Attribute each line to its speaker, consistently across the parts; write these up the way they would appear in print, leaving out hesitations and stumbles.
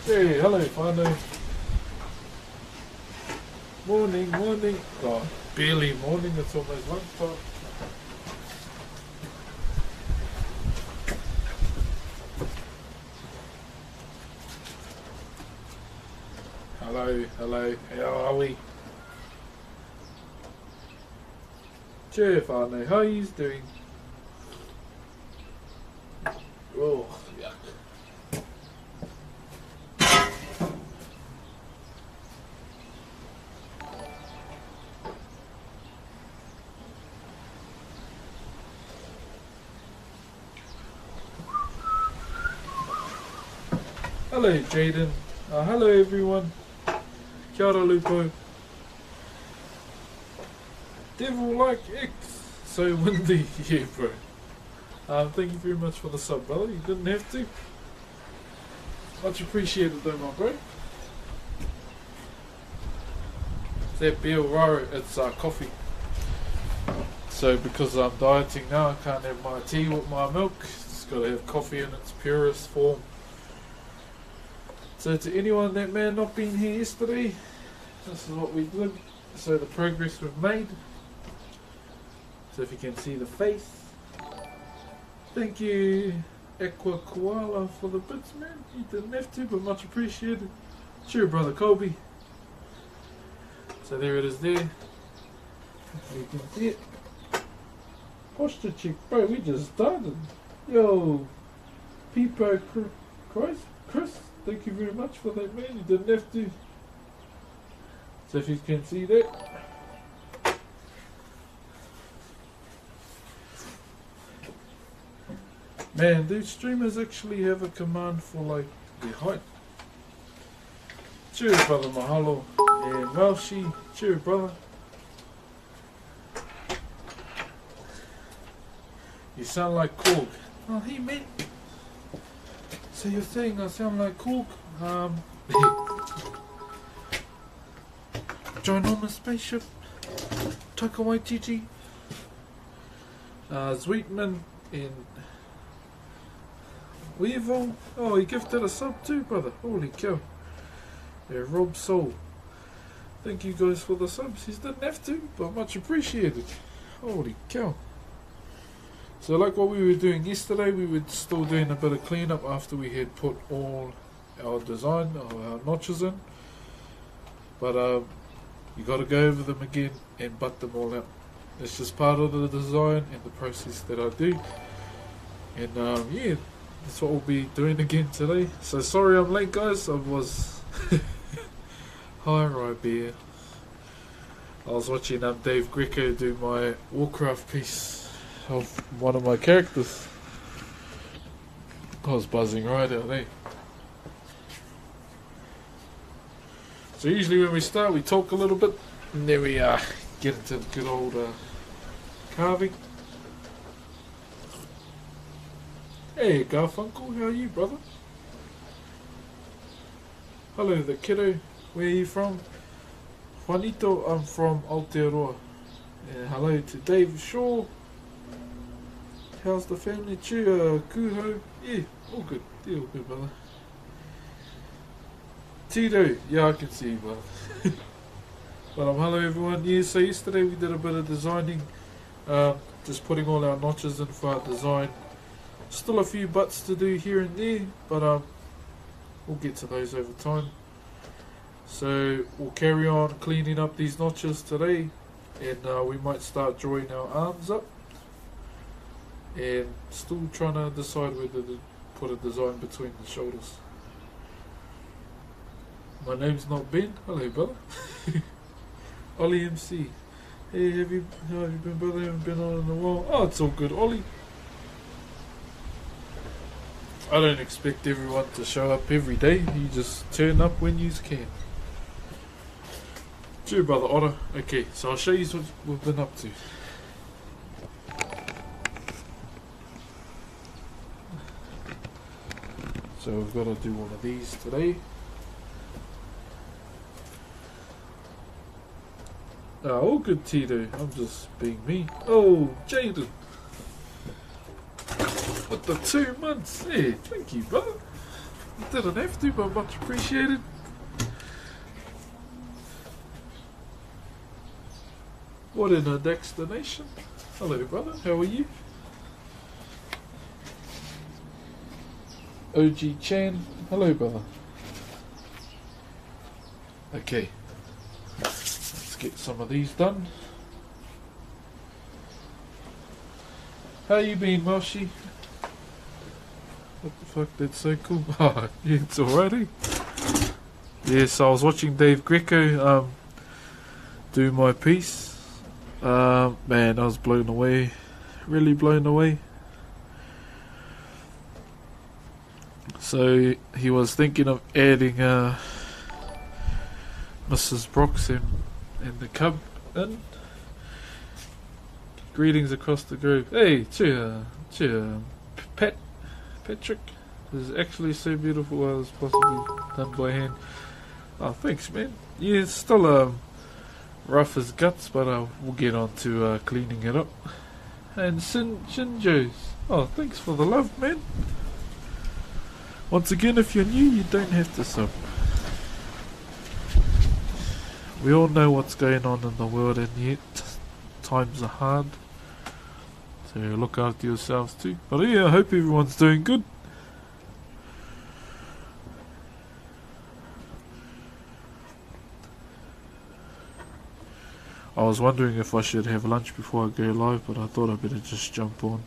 Speaker 1: Hey, hello, whanau. Morning, morning. Oh, barely morning, it's almost lunchtime. Hello, hello, how are we? Cheer, whanau, how are you doing? Oh, yuck. Hello, Jaden. Hello, everyone. Kia ora, Lupo. Devil like X. So windy. Yeah, bro. Thank you very much for the sub, brother. You didn't have to. Much appreciated though, my bro. Is that beer raro? It's coffee. So because I'm dieting now, I can't have my tea with my milk. Just got to have coffee in its purest form. So to anyone that may have not been here yesterday, this is what we did. So the progress we've made. So if you can see the face. Thank you, Aqua Koala, for the bits, man. You didn't have to, but much appreciated. Cheer, brother Kobe. So there it is there. You can see it. Posture check, bro. We just started. Yo, Poupou, Chris. Thank you very much for that, man. You didn't have to. So if you can see that. Man, these streamers actually have a command for like their height. Cheers, brother Mahalo. And Welshi. Cheers, brother. You sound like Korg. Oh, hey, man. So you're saying I sound like Korg? Join on the spaceship. Taika Waititi. Sweetman in Weevil. Oh, he gifted a sub too, brother. Holy cow. Yeah, Rob Soul. Thank you guys for the subs. He didn't have to, but much appreciated. Holy cow. So like what we were doing yesterday, we were still doing a bit of cleanup after we had put all our design, our notches in. But you got to go over them again and butt them all out. It's just part of the design and the process that I do. And yeah, that's what we'll be doing again today. So sorry I'm late, guys. I was hi, Rybear. I was watching Dave Greco do my Warcraft piece of one of my characters. I was buzzing right out there. So usually when we start, we talk a little bit, and then we get into the good old carving. Hey Garfunkel, how are you, brother? Hello the kiddo, where are you from? Juanito, I'm from Aotearoa. And hello to Dave Shaw. How's the family? Kuho? Yeah, all good. Yeah, all good, brother. Tito, yeah, I can see you, brother. But hello everyone. Yeah, so yesterday we did a bit of designing. Just putting all our notches in for our design. Still a few butts to do here and there, but we'll get to those over time. So we'll carry on cleaning up these notches today, and we might start drawing our arms up. And still trying to decide whether to put a design between the shoulders. My name's not Ben. Hello, brother. Ollie MC. Hey, how have you been, brother? Haven't been on in a while. Oh, it's all good, Ollie. I don't expect everyone to show up every day. You just turn up when you can. Sure, brother Otter. Okay, so I'll show you what we've been up to. So we've got to do one of these today. All good, Tito. I'm just being me. Oh, Jaden. With the 2 months. Yeah, thank you, brother. You didn't have to, but much appreciated. What in a destination? Hello, brother. How are you? OG Chan. Hello, brother. Okay. Let's get some of these done. How you been, Moshi? What the fuck? That's so cool. Oh, yeah, it's alrighty. Yes, I was watching Dave Greco do my piece. Man, I was blown away. Really blown away. So he was thinking of adding Mrs. Broxh and the cub in. Greetings across the group. Hey, cheer, Patrick. This is actually so beautiful. I was possibly done by hand. Oh, thanks, man. Yeah, it's still rough as guts, but we'll get on to cleaning it up. And Shinjo's. Oh, thanks for the love, man. Once again, if you're new, you don't have to sub. We all know what's going on in the world, and yet times are hard. So look after yourselves too. But yeah, I hope everyone's doing good. I was wondering if I should have lunch before I go live, but I thought I'd better just jump on.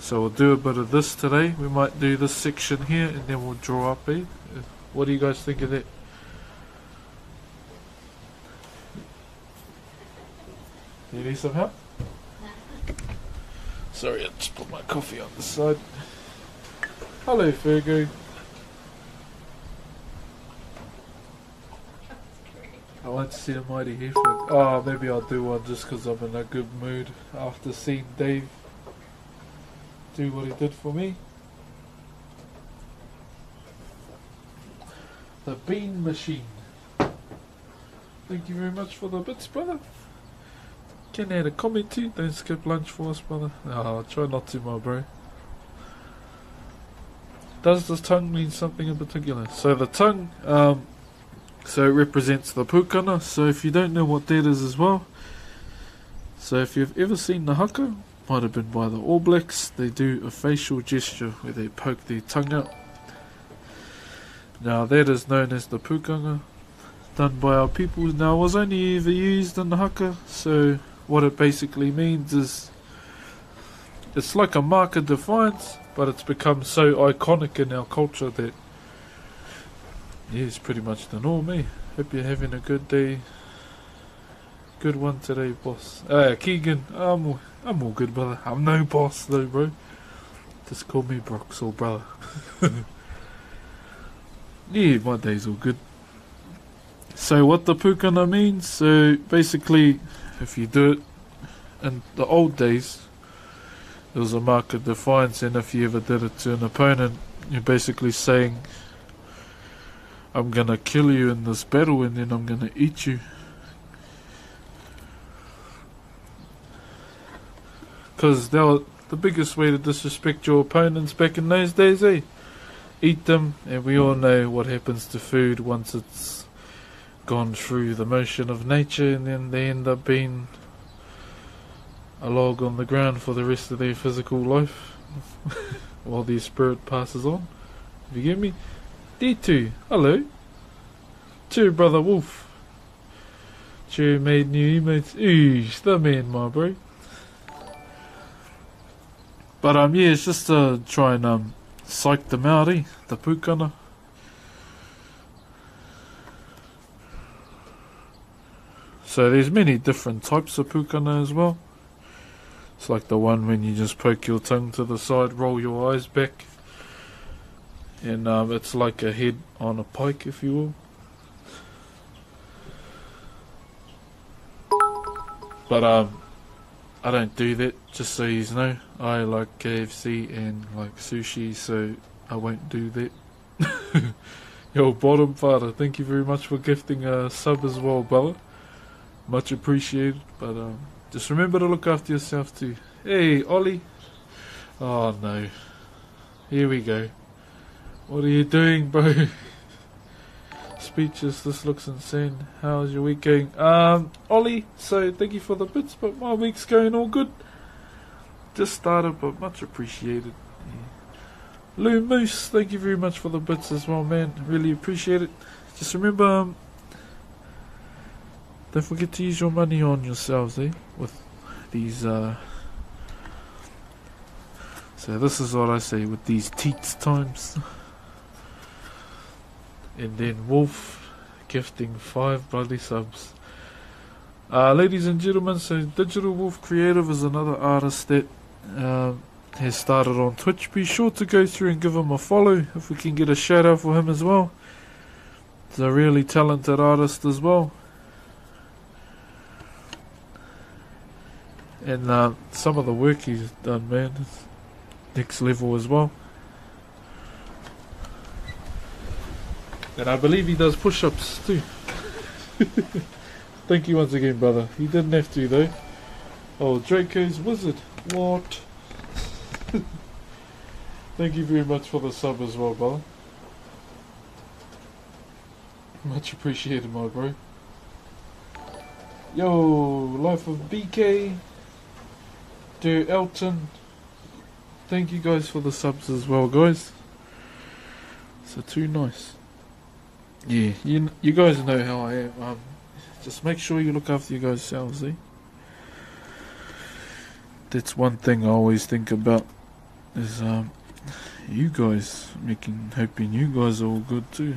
Speaker 1: So we'll do a bit of this today. We might do this section here and then we'll draw up, eh? What do you guys think of that? You need some help? Sorry, I just put my coffee on the side. Hello, Fergo. I want to see the mighty heifer. Oh, maybe I'll do one just because I'm in a good mood after seeing Dave do what he did for me. The bean machine. Thank you very much for the bits, brother. Can I add a comment too? Don't skip lunch for us, brother. Oh, I'll try not to, my bro. Does this tongue mean something in particular? So the tongue, so it represents the Pukana. So if you don't know what that is as well, so if you've ever seen the haka, might have been by the All Blacks, they do a facial gesture where they poke their tongue out. Now that is known as the Pukana, done by our people. Now it was only ever used in the haka, so what it basically means is it's like a mark of defiance, but it's become so iconic in our culture that yeah, it's pretty much the norm, eh? Hope you're having a good day. Good one today, boss. Keegan, I'm all good, brother. I'm no boss though, bro. Just call me Broxh or brother. Yeah, my day's all good. So what the Pukana means, so basically if you do it in the old days, it was a mark of defiance, and if you ever did it to an opponent, you're basically saying, I'm gonna kill you in this battle and then I'm gonna eat you. Because the biggest way to disrespect your opponents back in those days, eh? Eat them, and we all know what happens to food once it's gone through the motion of nature, and then they end up being a log on the ground for the rest of their physical life while their spirit passes on. You get me? D2, hello. Cheer, brother Wolf. Cheer, made new emotes. Oosh, the man, my bro. But yeah, it's just to try and psych them out, eh? The Pukana. So there's many different types of Pukana as well. It's like the one when you just poke your tongue to the side, roll your eyes back, and it's like a head on a pike, if you will. But I don't do that, just so you know. I like KFC and like sushi, so I won't do that. Yo, bottom father, thank you very much for gifting a sub as well, brother. Much appreciated. But just remember to look after yourself too. Hey, Ollie. Oh no. Here we go. What are you doing, bro? Speeches, this looks insane. How's your week going? Ollie, so thank you for the bits, but my week's going all good. Just started, but much appreciated. Yeah. Lou Moose, thank you very much for the bits as well, man. Really appreciate it. Just remember, don't forget to use your money on yourselves, with these, So this is what I say with these teats times. And then Wolf gifting 5 bloody subs. Ladies and gentlemen, so Digital Wolf Creative is another artist that has started on Twitch. Be sure to go through and give him a follow if we can get a shout out for him as well. He's a really talented artist as well. And some of the work he's done, man, is next level as well. And I believe he does push-ups too. Thank you once again, brother. He didn't have to though. Oh, Draco's Wizard. What? Thank you very much for the sub as well, brother. Much appreciated, my bro. Yo, Life of BK. Dear Elton. Thank you guys for the subs as well, guys. So too nice. Yeah, you guys know how I am. Just make sure you look after you guys selves, That's one thing I always think about is you guys, hoping you guys are all good too.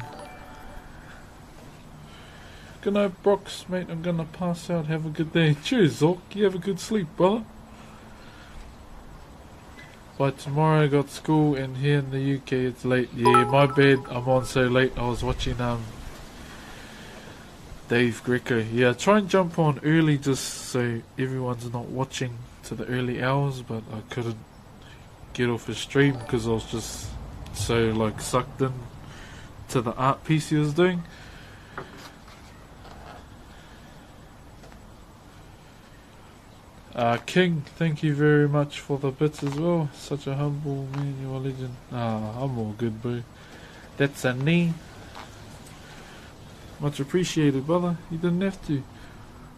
Speaker 1: Good night, Broxh, mate. I'm gonna pass out. Have a good day. Cheers, Zork. You have a good sleep, brother. By tomorrow I got school, and here in the UK it's late. Yeah, my bad, I'm on so late. I was watching Dave Greco. Yeah, try and jump on early just so everyone's not watching to the early hours, but I couldn't get off his stream because I was just so sucked in to the art piece he was doing. King, thank you very much for the bits as well. Such a humble man, you're a legend. I'm all good, bro. That's a knee. Much appreciated, brother. You didn't have to.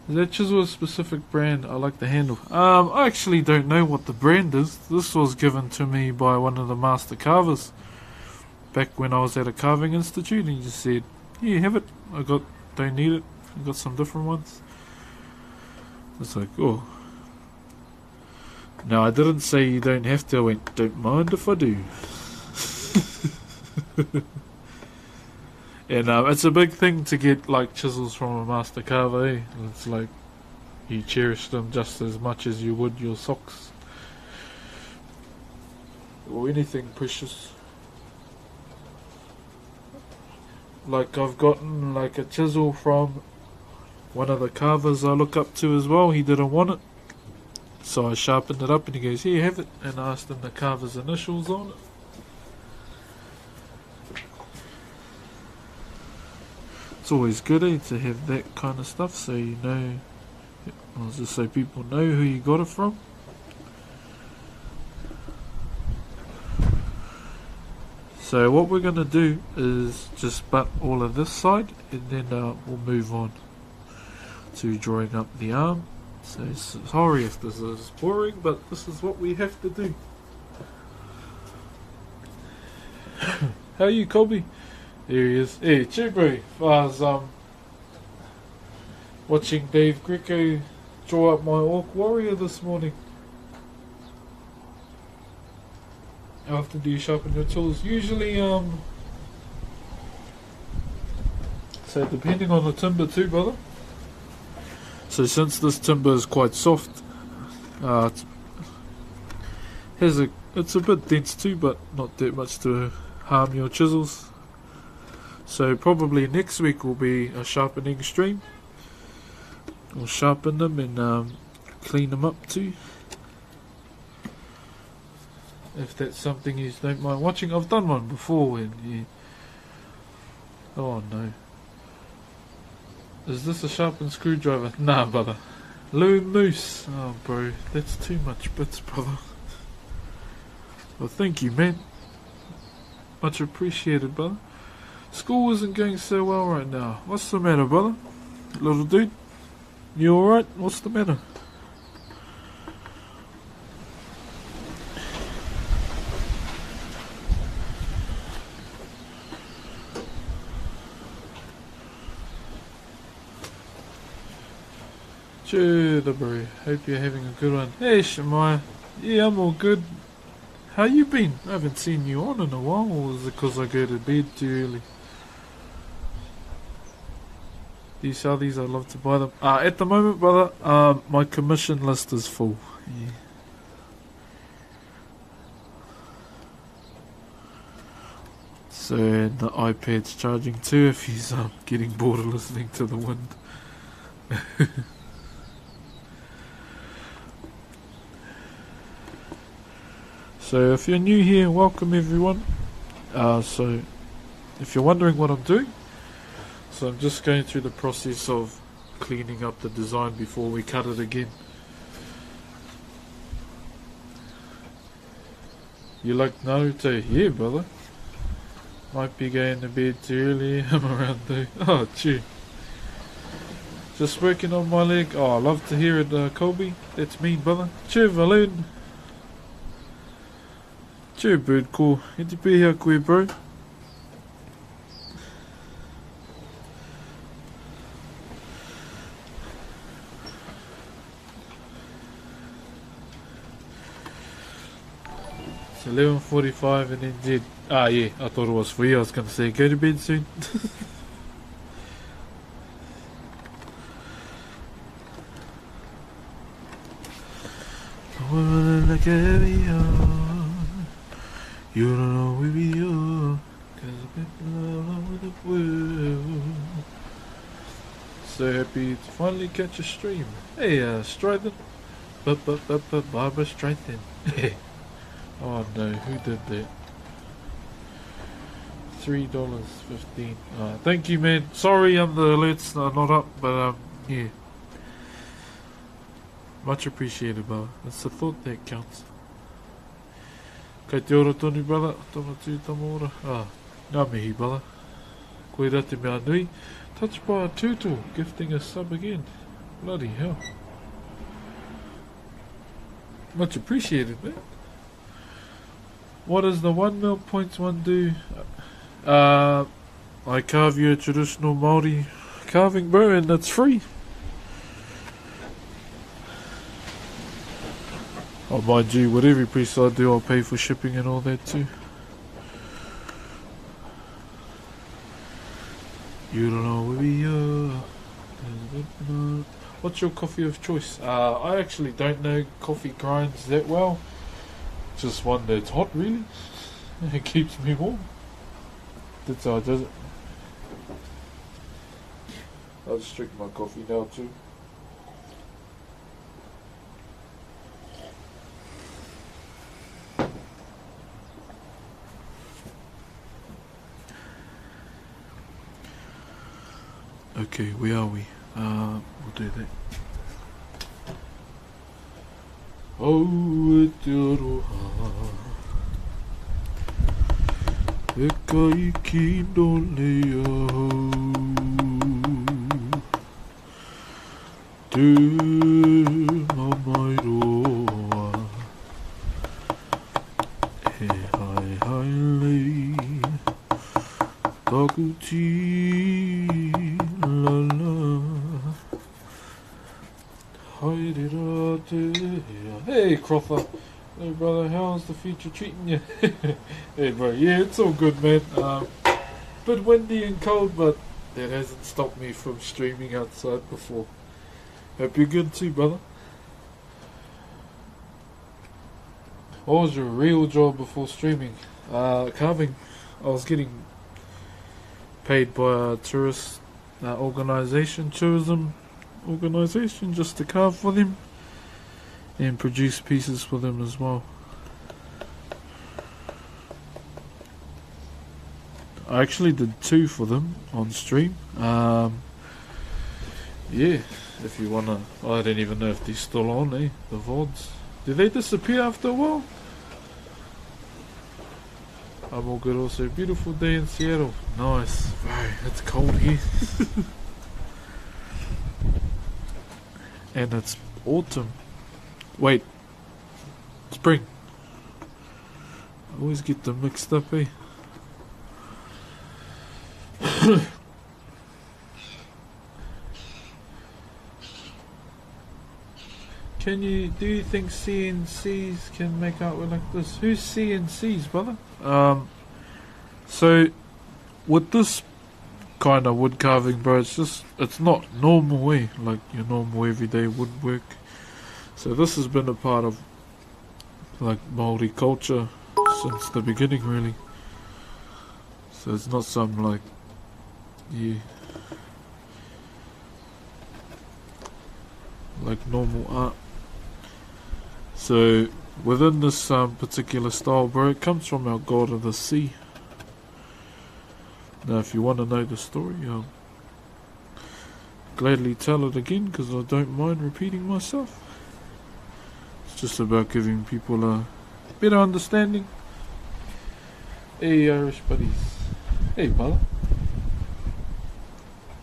Speaker 1: Is that Chisel a specific brand? I like the handle. I actually don't know what the brand is. This was given to me by one of the master carvers back when I was at a carving institute, and he just said, "Yeah, have it." Don't need it. I got some different ones. It's like, oh. No, I didn't say you don't have to. I went, don't mind if I do. And it's a big thing to get chisels from a master carver. It's like you cherish them just as much as you would your socks or anything precious. I've gotten a chisel from one of the carvers I look up to as well. He didn't want it, so I sharpened it up and he goes, "Here, have it," and I asked him the carver's initials on it. It's always good to have that kind of stuff, so you know, just so people know who you got it from. So what we're going to do is just butt all of this side, and then we'll move on to drawing up the arm. So sorry if this is boring, but this is what we have to do. How are you, Colby? There he is. Hey, cheer, bro. I was watching Dave Greco draw up my Orc Warrior this morning. How often do you sharpen your tools? Usually, so depending on the timber too, brother. So since this timber is quite soft, it's a bit dense too, but not that much to harm your chisels. So probably next week will be a sharpening stream. We'll sharpen them and clean them up too, if that's something you don't mind watching. I've done one before and yeah. Oh no. Is this a sharpened screwdriver? Nah, brother. Lou Moose. Oh bro, that's too much bits, brother. Well, thank you, man. Much appreciated, brother. School isn't going so well right now. What's the matter, brother? Little dude? You alright? What's the matter? Cheer the bro. Hope you're having a good one. Hey Shemaya. Yeah, I'm all good. How you been? I haven't seen you on in a while, or is it because I go to bed too early? These are these, I'd love to buy them. At the moment, brother, my commission list is full. Yeah. So, and the iPad's charging too if he's getting bored of listening to the wind. So if you're new here, welcome everyone. So if you're wondering what I'm doing, so I'm just going through the process of cleaning up the design before we cut it again. You like Naruto? Yeah, brother. Might be going to bed too early. I'm around though. Oh, chew. Just working on my leg. Oh, I love to hear it, Colby. That's me, brother. Chew, Valoon. Chew, bird cool. Good to be here, queer bro. It's 11:45 and then Z. Yeah, I thought it was for you. I was going to say, go to bed soon. I wanna look at you. You don't know who we are, 'cause people all over the world. So happy to finally catch a stream. Hey, Strythen. Barbara Strythen. Oh no, who did that? $3.15. Thank you, man. Sorry, the alerts are not up, but yeah. Much appreciated, brother. It's the thought that counts. Kei te ora tonu, brother. Tama tū tama ora. Ngā mihi, brother. Koe rā te mea nui. Touched by a turtle, gifting a sub again. Bloody hell. Much appreciated, man. What does the 1 mil points one do? I carve you a traditional Maori carving, bro, and that's free. Oh, mind you, whatever piece I do, I'll pay for shipping and all that too. You don't know where we are. What's your coffee of choice? I actually don't know coffee grinds that well. Just one that's hot, really. It keeps me warm. That's how it does it. I'll just drink my coffee now too. Okay, where are we? We'll do that. Oh, te aroha e kai ki nole au te mamai roa he hai hai lei taku ti la la hai re ra te. Hey Croffer, hey brother, how's the future treating you? Hey bro, yeah, it's all good, man. Bit windy and cold, but that hasn't stopped me from streaming outside before. Hope you're good too, brother. What was your real job before streaming? Carving. I was getting paid by a tourism organisation, just to carve for them and produce pieces for them as well. I actually did 2 for them on stream. Yeah, if you wanna, I don't even know if they're still on, the VODs. Did they disappear after a while? I'm all good also. Beautiful day in Seattle. Nice. Wow, it's cold here. And it's autumn. Wait. Spring. I always get them mixed up, eh? Do you think CNCs can make artwork like this? Who's CNCs, brother? So with this kind of wood carving, bro, it's not normal way, like your normal everyday woodwork. So this has been a part of like Maori culture since the beginning, really. So it's not some like, yeah, like normal art. So within this particular style, bro, it comes from our god of the sea. Now if you want to know the story, I'll gladly tell it again, because I don't mind repeating myself. It's just about giving people a better understanding. Hey Irish buddies. Hey brother.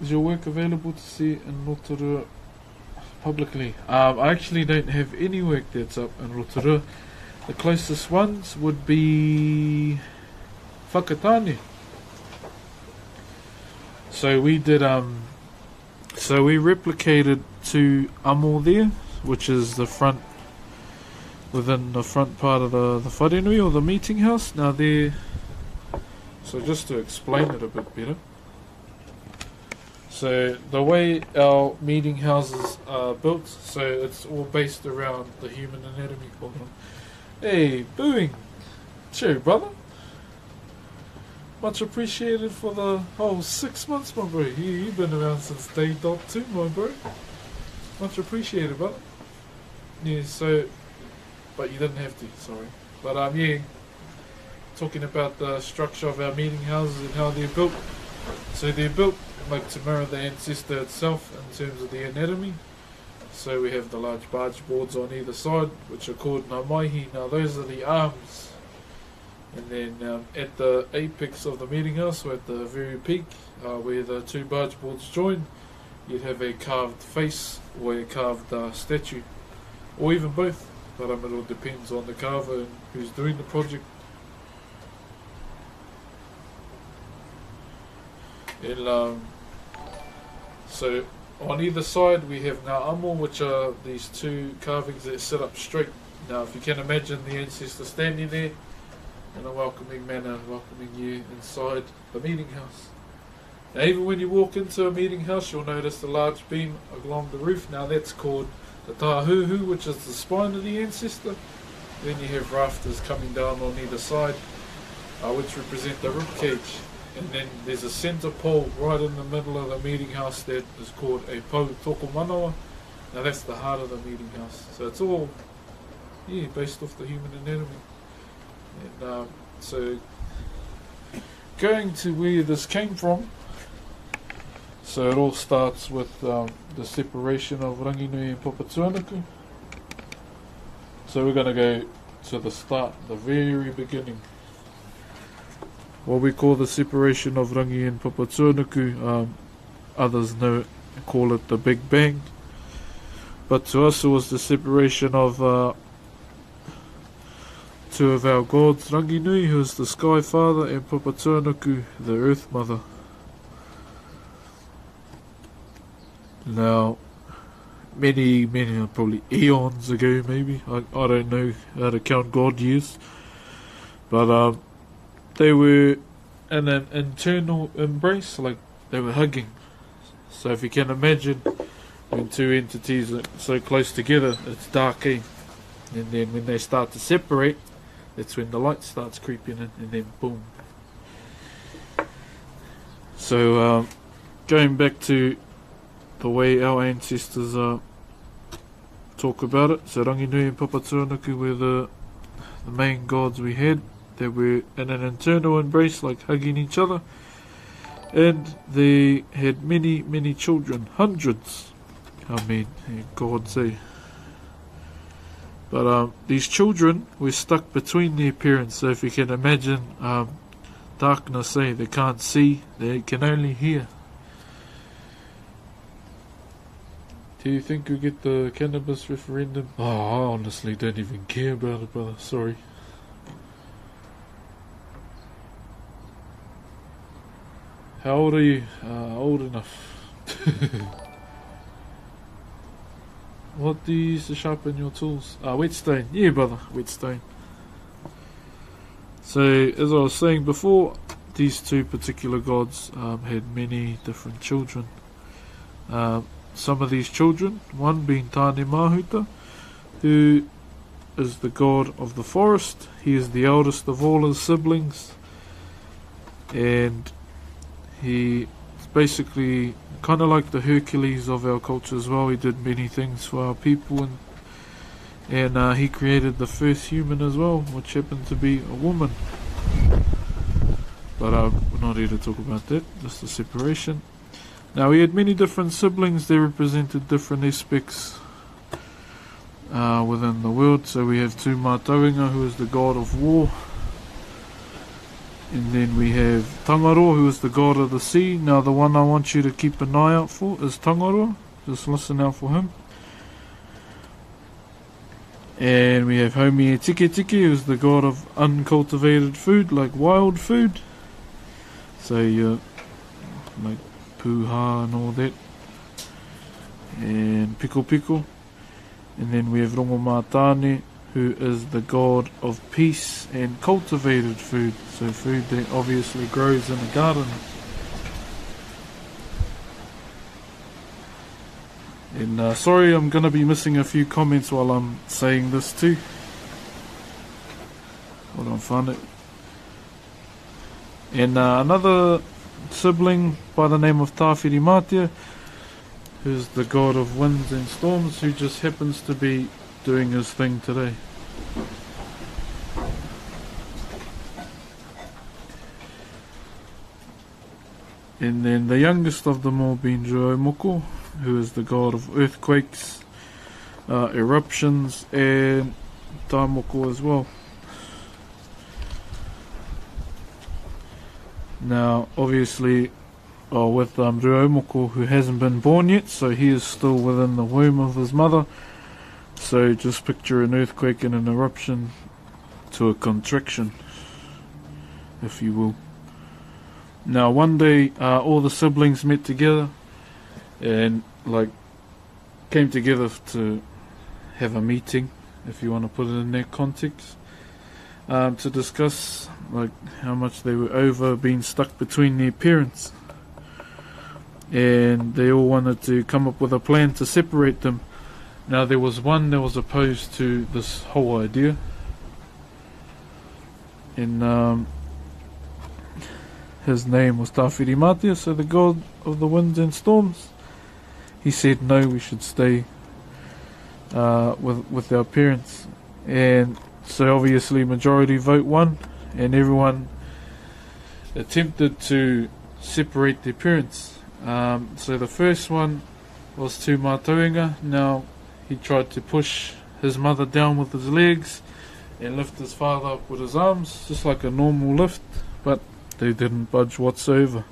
Speaker 1: Is your work available to see in Rotorua publicly? I actually don't have any work that's up in Rotorua. The closest ones would be Whakatane. So we did so we replicated to Amo there, which is the front, within the front part of the wharenui, or the meeting house. Now there, so just to explain it a bit better. So the way our meeting houses are built, so it's all based around the human anatomy. Hold on. Hey, booing. Cheerio, brother. Much appreciated for the whole 6 months, my bro. You've been around since day dot 2, my bro. Much appreciated, brother. Yeah, so, but you didn't have to, sorry. But yeah, talking about the structure of our meeting houses and how they're built. So they're built like to mirror the ancestor itself in terms of the anatomy. So we have the large barge boards on either side, which are called ngā maihi. Now those are the arms. And then at the apex of the meeting house, or at the very peak, where the two barge boards join, you'd have a carved face or a carved statue, or even both. But it all depends on the carver and who's doing the project. And so on either side we have ngā amo, which are these two carvings that sit up straight. Now if you can imagine the ancestor standing there in a welcoming manner, welcoming you inside the meeting house. Now even when you walk into a meeting house, you'll notice the large beam along the roof. Now that's called the tahuhu, which is the spine of the ancestor. Then you have rafters coming down on either side, which represent the rib cage. And then there's a centre pole right in the middle of the meeting house that is called a pou toko manawa. Now that's the heart of the meeting house. So it's all, yeah, based off the human anatomy. And so going to where this came from, so it all starts with the separation of Ranginui and Papatuanuku. So we're going to go to the start, the very beginning. What we call the separation of Rangi and Papatuanuku, others call it the Big Bang. But to us it was the separation of two of our gods, Ranginui, who is the Sky Father, and Papatuanuku, the Earth Mother. Now, many, probably eons ago maybe, I don't know how to count God years, but they were in an internal embrace, like they were hugging. So if you can imagine, when two entities are so close together, it's dark, eh? And then when they start to separate, that's when the light starts creeping in, and then boom. So going back to the way our ancestors talk about it, so Ranginui and Papatuanuku were the main gods we had. They were in an internal embrace, like hugging each other, and they had many children, hundreds. I mean, gods, eh? But these children were stuck between their parents. So if you can imagine darkness, they can't see, they can only hear. Do you think you'll get the cannabis referendum? Oh, I honestly don't even care about it, brother. Sorry. How old are you? Old enough. What do you use to sharpen your tools? Whetstone. Yeah, brother, whetstone. So, as I was saying before, these two particular gods had many different children. Some of these children, one being Tāne Mahuta, who is the god of the forest. He is the eldest of all his siblings, and he is basically kind of like the Hercules of our culture as well. He did many things for our people, and he created the first human as well, which happened to be a woman. But we're not here to talk about that, just the separation. Now, he had many different siblings. They represented different aspects within the world. So we have two Mātauranga, who is the god of war. And then we have Tangaroa, who is the god of the sea. Now, the one I want you to keep an eye out for is Tangaroa. Just listen out for him. And we have Haumie Tiki Tiki, who is the god of uncultivated food, like wild food. So, like puha and all that, and Piko Piko. And then we have Rongo Mātāne, who is the god of peace and cultivated food, so food that obviously grows in a garden. And sorry, I'm going to be missing a few comments while I'm saying this too. Hold on, find it. And another sibling by the name of Tafirimathya, who's the god of winds and storms, who just happens to be doing his thing today. And then the youngest of them all being Ruaumoko, who is the god of earthquakes, eruptions, and Taimoko as well. Now, obviously, with Ruaumoko, who hasn't been born yet, so he is still within the womb of his mother. So just picture an earthquake and an eruption to a contraction, if you will. Now, one day, all the siblings met together and, came together to have a meeting, if you want to put it in that context, to discuss, how much they were over being stuck between their parents. And they all wanted to come up with a plan to separate them. Now, there was one that was opposed to this whole idea. And, his name was Tafirimathya, so the god of the winds and storms. He said, no, we should stay with our parents. And so obviously majority vote won, and everyone attempted to separate their parents. So the first one was to Mātauranga. Now, he tried to push his mother down with his legs and lift his father up with his arms, just like a normal lift, but they didn't budge whatsoever.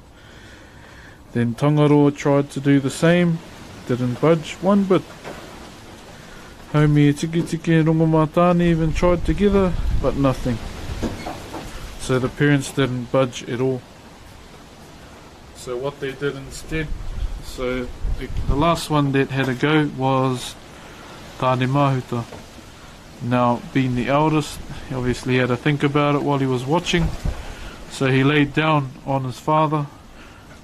Speaker 1: Then Tangaroa tried to do the same, didn't budge one bit. Haumie Tiki Tiki and Rongo Mātāne even tried together, but nothing. So the parents didn't budge at all. So what they did instead, so the last one that had a go was Tāne Mahuta. Now, being the eldest, he obviously had to think about it while he was watching. So he laid down on his mother,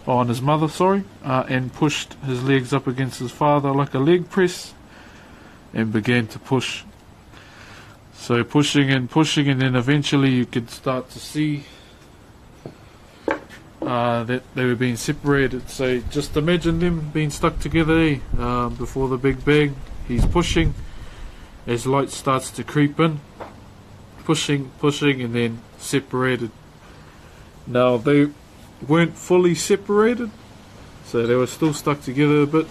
Speaker 1: and pushed his legs up against his father like a leg press, and began to push. So pushing, and then eventually you could start to see that they were being separated. So just imagine them being stuck together before the Big Bang. He's pushing as light starts to creep in, pushing, and then separated. Now, they weren't fully separated, so they were still stuck together a bit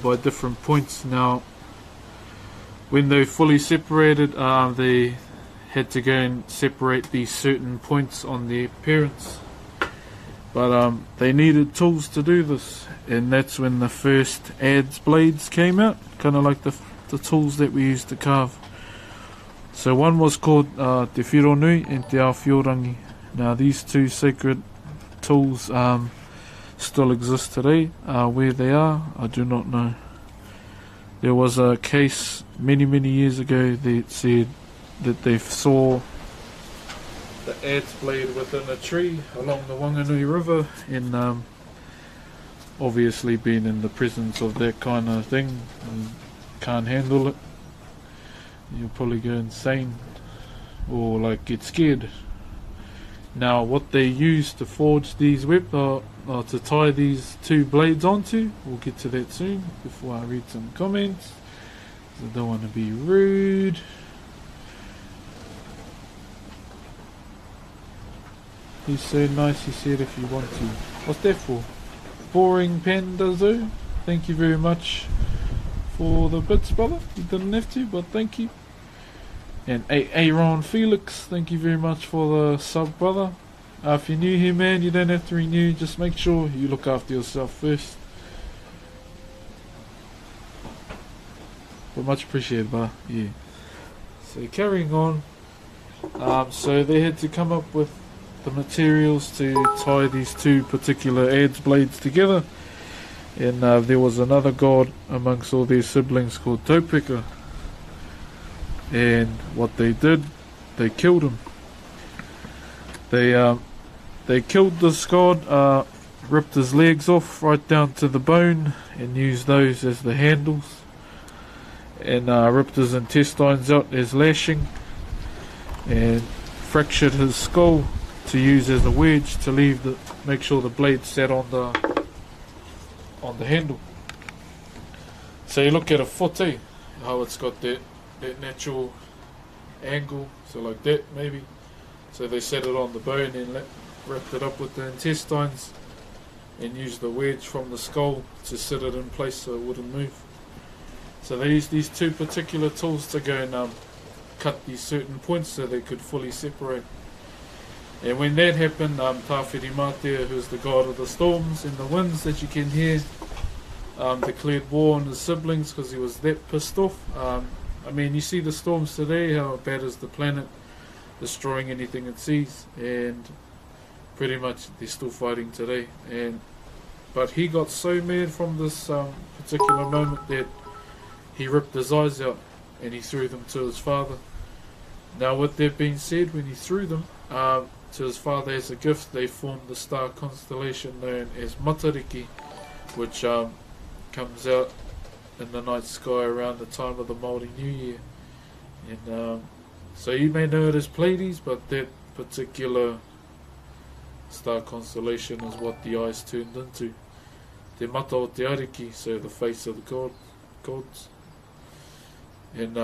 Speaker 1: by different points. Now, when they fully separated, they had to go and separate these certain points on their parents. But they needed tools to do this, and that's when the first adze blades came out, kind of like the tools that we used to carve. So one was called Te Whironui and Te Awhiorangi. Now these two sacred tools still exist today. Where they are, I do not know. There was a case many years ago that said that they saw the adze blade within a tree along the Wanganui River, and obviously being in the presence of that kind of thing, you can't handle it. You'll probably go insane or like get scared. Now what they use to forge these to tie these two blades onto, we'll get to that soon before I read some comments. I don't want to be rude. He's so nice, he said if you want to. What's that for? Boring Panda Zoo. Thank you very much for the bits, brother. You didn't have to, but thank you. And Aaron Felix, thank you very much for the sub, brother. If you're new here, man, you don't have to renew. Just make sure you look after yourself first. But much appreciated, brother. Yeah. So carrying on. So they had to come up with the materials to tie these two particular adze blades together, and there was another god amongst all their siblings called Taupeka, and what they did, they killed him. They killed this god, ripped his legs off right down to the bone and used those as the handles, and ripped his intestines out as lashing, and fractured his skull to use as a wedge to make sure the blade sat on the handle. So you look at a foot, how it's got that natural angle, so like that maybe. So they set it on the bone and wrapped it up with the intestines and used the wedge from the skull to sit it in place so it wouldn't move. So they used these two particular tools to go and cut these certain points so they could fully separate. And when that happened, Tafirimathya, who's the god of the storms and the winds that you can hear, declared war on his siblings because he was that pissed off. I mean, you see the storms today, how bad is the planet, destroying anything it sees, and pretty much they're still fighting today. But he got so mad from this particular moment that he ripped his eyes out and he threw them to his father. Now with that being said, when he threw them to his father as a gift, they formed the star constellation known as Matariki, which comes out in the night sky around the time of the Maori New Year. And so you may know it as Pleiades, but that particular star constellation is what the eyes turned into. Te mata o te ariki, so the face of the gods. And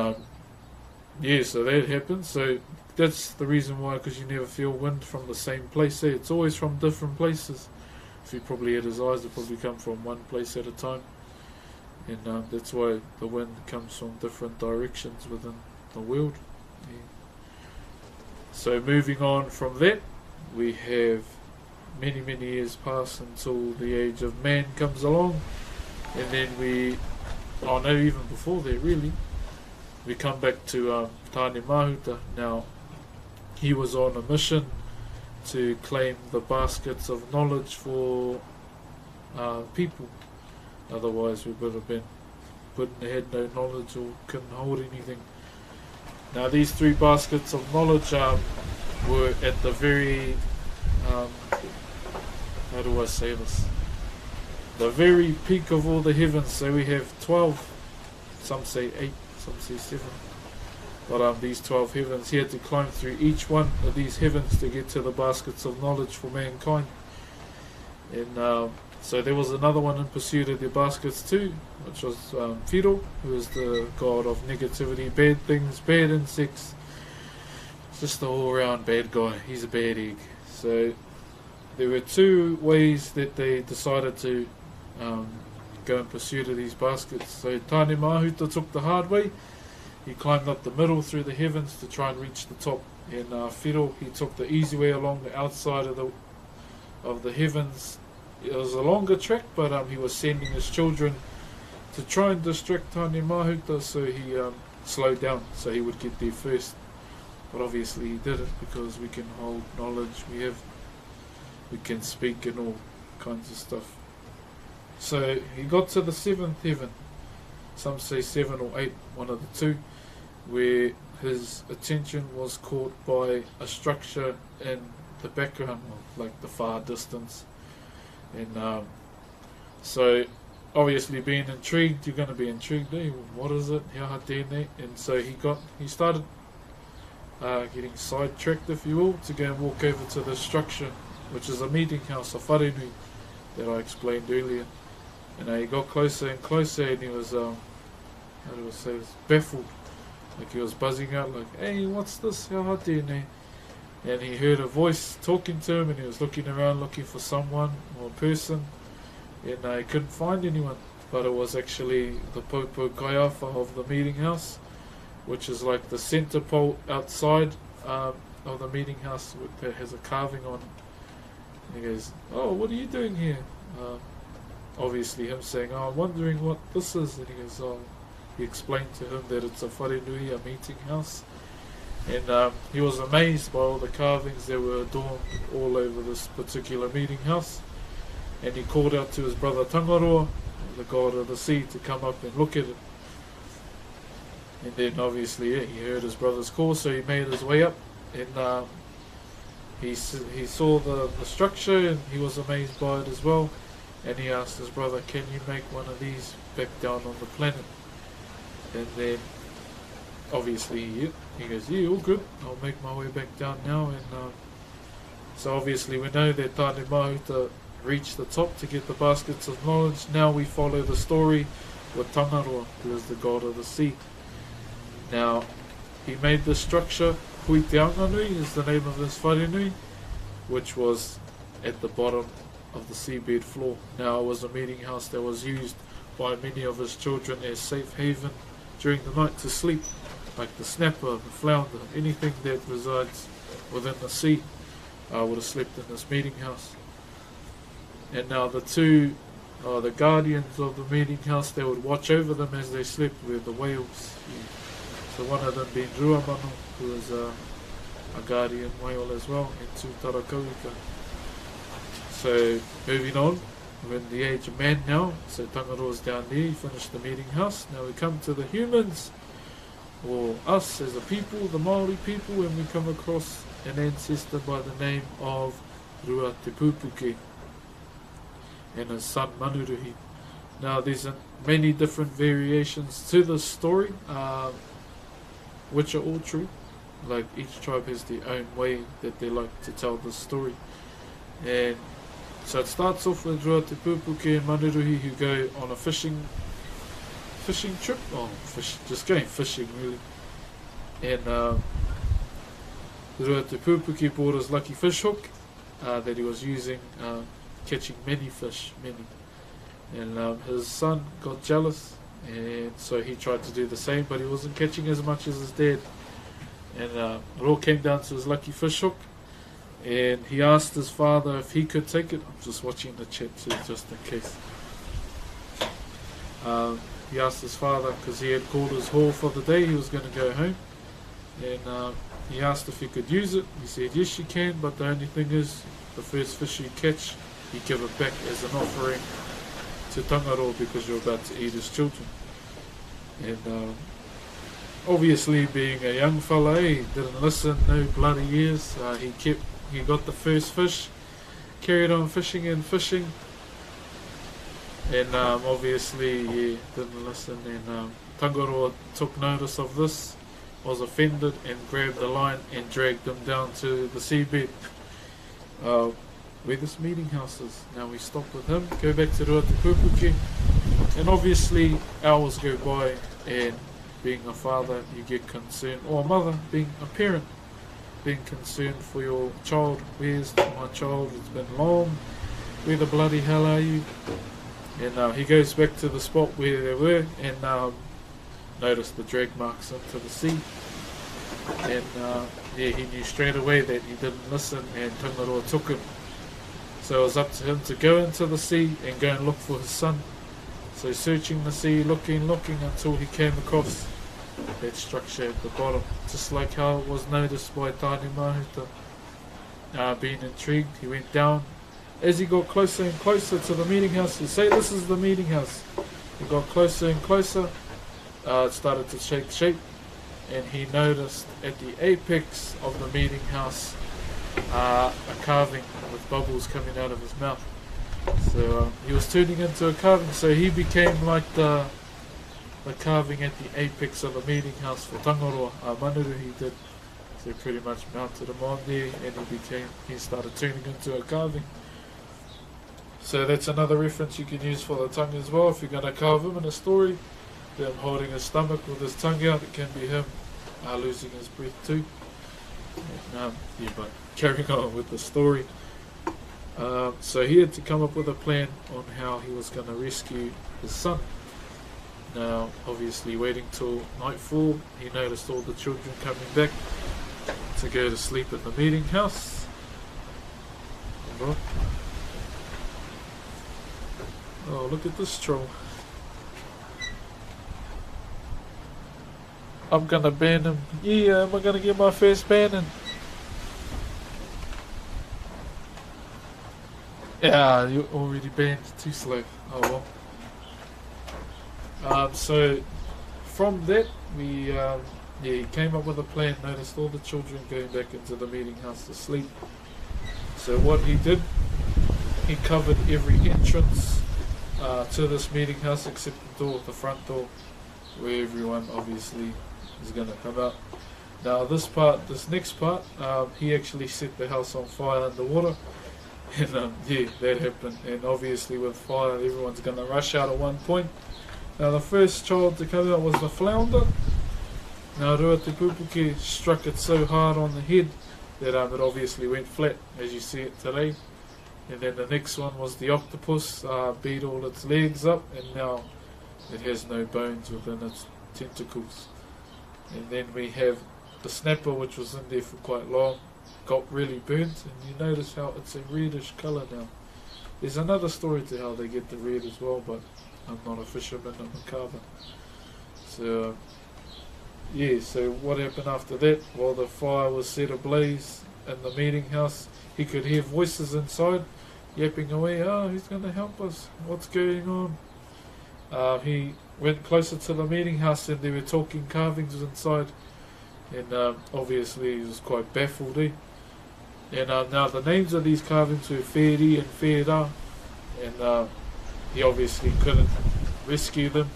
Speaker 1: yeah, so that happens. So that's the reason why, because you never feel wind from the same place. It's always from different places. If you probably had his eyes, they probably come from one place at a time. And that's why the wind comes from different directions within the world. Yeah. So moving on from that, we have many years pass until the age of man comes along. And then even before that really, we come back to Tāne Mahuta. Now, he was on a mission to claim the baskets of knowledge for people. Otherwise we would have been had no knowledge or couldn't hold anything. Now these three baskets of knowledge were at the very, how do I say this? The very peak of all the heavens. So we have 12, some say 8, some say 7. But these 12 heavens, he had to climb through each one of these heavens to get to the baskets of knowledge for mankind. And so there was another one in pursuit of the baskets too, which was Whiro, who is the god of negativity, bad things, bad insects, just an all-round bad guy. He's a bad egg. So there were two ways that they decided to go in pursuit of these baskets. So Tāne Mahuta took the hard way. he climbed up the middle through the heavens to try and reach the top. And Whiro, he took the easy way along the outside of the heavens. It was a longer trek, but he was sending his children to try and distract Tane Mahuta, so he slowed down so he would get there first. But obviously he didn't, because we can hold knowledge, we can speak and all kinds of stuff. So he got to the 7th heaven, some say 7 or 8, one of the two, where his attention was caught by a structure in the background, like the far distance. And so obviously being intrigued, you're going to be intrigued, eh? What is it? Hea tēnei? And so he started getting sidetracked, if you will, to go and walk over to the structure, which is a meeting house, a wharenui, that I explained earlier. And he got closer and closer, and he was, how do I say this, baffled. Like he was buzzing out, like, hey, what's this? Hea tēnei? And he heard a voice talking to him, and he was looking around looking for someone or a person, and he couldn't find anyone. But it was actually the Poupou kaiawha of the meeting house, which is like the centre pole outside of the meeting house that has a carving on it. And he goes, oh, what are you doing here? Obviously him saying, oh, I'm wondering what this is. And he goes, oh, he explained to him that it's a wharenui, a meeting house. And he was amazed by all the carvings that were adorned all over this particular meeting house. And he called out to his brother Tangaroa, the god of the sea, to come up and look at it. And then obviously he heard his brother's call, so he made his way up, and he saw the structure, and he was amazed by it as well. And he asked his brother, can you make one of these back down on the planet? And then obviously he goes, yeah, all good, I'll make my way back down now. And so obviously we know that Tane Mahuta reached the top to get the baskets of knowledge. Now we follow the story with Tangaroa, who is the god of the sea. Now he made this structure, Hui Te Anganui is the name of this wharenui, which was at the bottom of the seabed floor. Now it was a meeting house that was used by many of his children as safe haven during the night to sleep, like the snapper, the flounder, anything that resides within the sea would have slept in this meeting house. And now the two, the guardians of the meeting house, they would watch over them as they slept, were the whales. So one of them being Ruamanu, who is a guardian whale as well, and two Tarakauika. So moving on, we're in the age of man now, so Tangaroa's down there, he finished the meeting house. Now we come to the humans, or us as a people, the Maori people, and we come across an ancestor by the name of Rua Te Pupuke and his son Manuruhi. Now there's many different variations to this story, which are all true. Like each tribe has their own way that they like to tell this story. And so it starts off with Rua Te Pupuke and Manuruhi, who go on a fishing trip, just going fishing really. And Rua Te Pupuke bought his lucky fish hook that he was using, catching many fish. And his son got jealous, and so he tried to do the same, but he wasn't catching as much as his dad. And it all came down to his lucky fish hook, and he asked his father if he could take it. I'm just watching the chat too, just in case. He asked his father, because he had called his haul for the day, he was going to go home, and he asked if he could use it. He said yes you can, but the only thing is, the first fish you catch, you give it back as an offering to Tangaroa, because you're about to eat his children. And obviously being a young fella, he didn't listen, no bloody ears. He got the first fish, carried on fishing and fishing, and obviously he didn't listen, and Tangaroa took notice of this, was offended, and grabbed the line and dragged him down to the seabed, where this meeting house is. Now we stop with him, go back to Rua Te Pupuke, and obviously hours go by, and being a father, you get concerned, or a mother, being a parent, being concerned for your child. Where's my child? It's been long. Where the bloody hell are you? And he goes back to the spot where they were, and noticed the drag marks into the sea. And he knew straight away that he didn't listen, and Tangaroa took him. So it was up to him to go into the sea and go and look for his son. So searching the sea, looking until he came across that structure at the bottom, just like how it was noticed by Tafirimathya. Being intrigued, he went down. As he got closer and closer to the meeting house, he said, "This is the meeting house." He got closer and closer. It started to take shape, and he noticed at the apex of the meeting house a carving with bubbles coming out of his mouth. So he was turning into a carving, so he became like the carving at the apex of the meeting house for Tangaroa. Manuru he did. So pretty much mounted him on there, and he started turning into a carving. So that's another reference you can use for the tongue as well. If you're going to carve him in a story, him holding his stomach with his tongue out, it can be him losing his breath too. And, but carrying on with the story. So he had to come up with a plan on how he was going to rescue his son. Now, obviously waiting till nightfall, he noticed all the children coming back to go to sleep at the meeting house. Oh, look at this troll. I'm gonna ban him. Yeah, am I gonna get my first banning? Yeah, you're already banned. Too slow. Oh well. So from that, he came up with a plan. Noticed all the children going back into the meeting house to sleep. So what he did, he covered every entrance to this meeting house except the door, the front door, where everyone obviously is going to come out. Now this next part, he actually set the house on fire underwater. And that happened. And obviously with fire, everyone's going to rush out at one point. Now the first child to come out was the flounder. Now Ruatepupuke struck it so hard on the head that it obviously went flat, as you see it today. And then the next one was the octopus, beat all its legs up, and now it has no bones within its tentacles. And then we have the snapper, which was in there for quite long, got really burnt, and you notice how it's a reddish colour now. There's another story to how they get the red as well, but I'm not a fisherman, I'm a carver. So so what happened after that? While the fire was set ablaze in the meeting house, he could hear voices inside yapping away. "Oh, who's going to help us? What's going on?" He went closer to the meeting house, and they were talking carvings inside, and obviously he was quite baffled. And now the names of these carvings were Whiri and Whira, and he obviously couldn't rescue them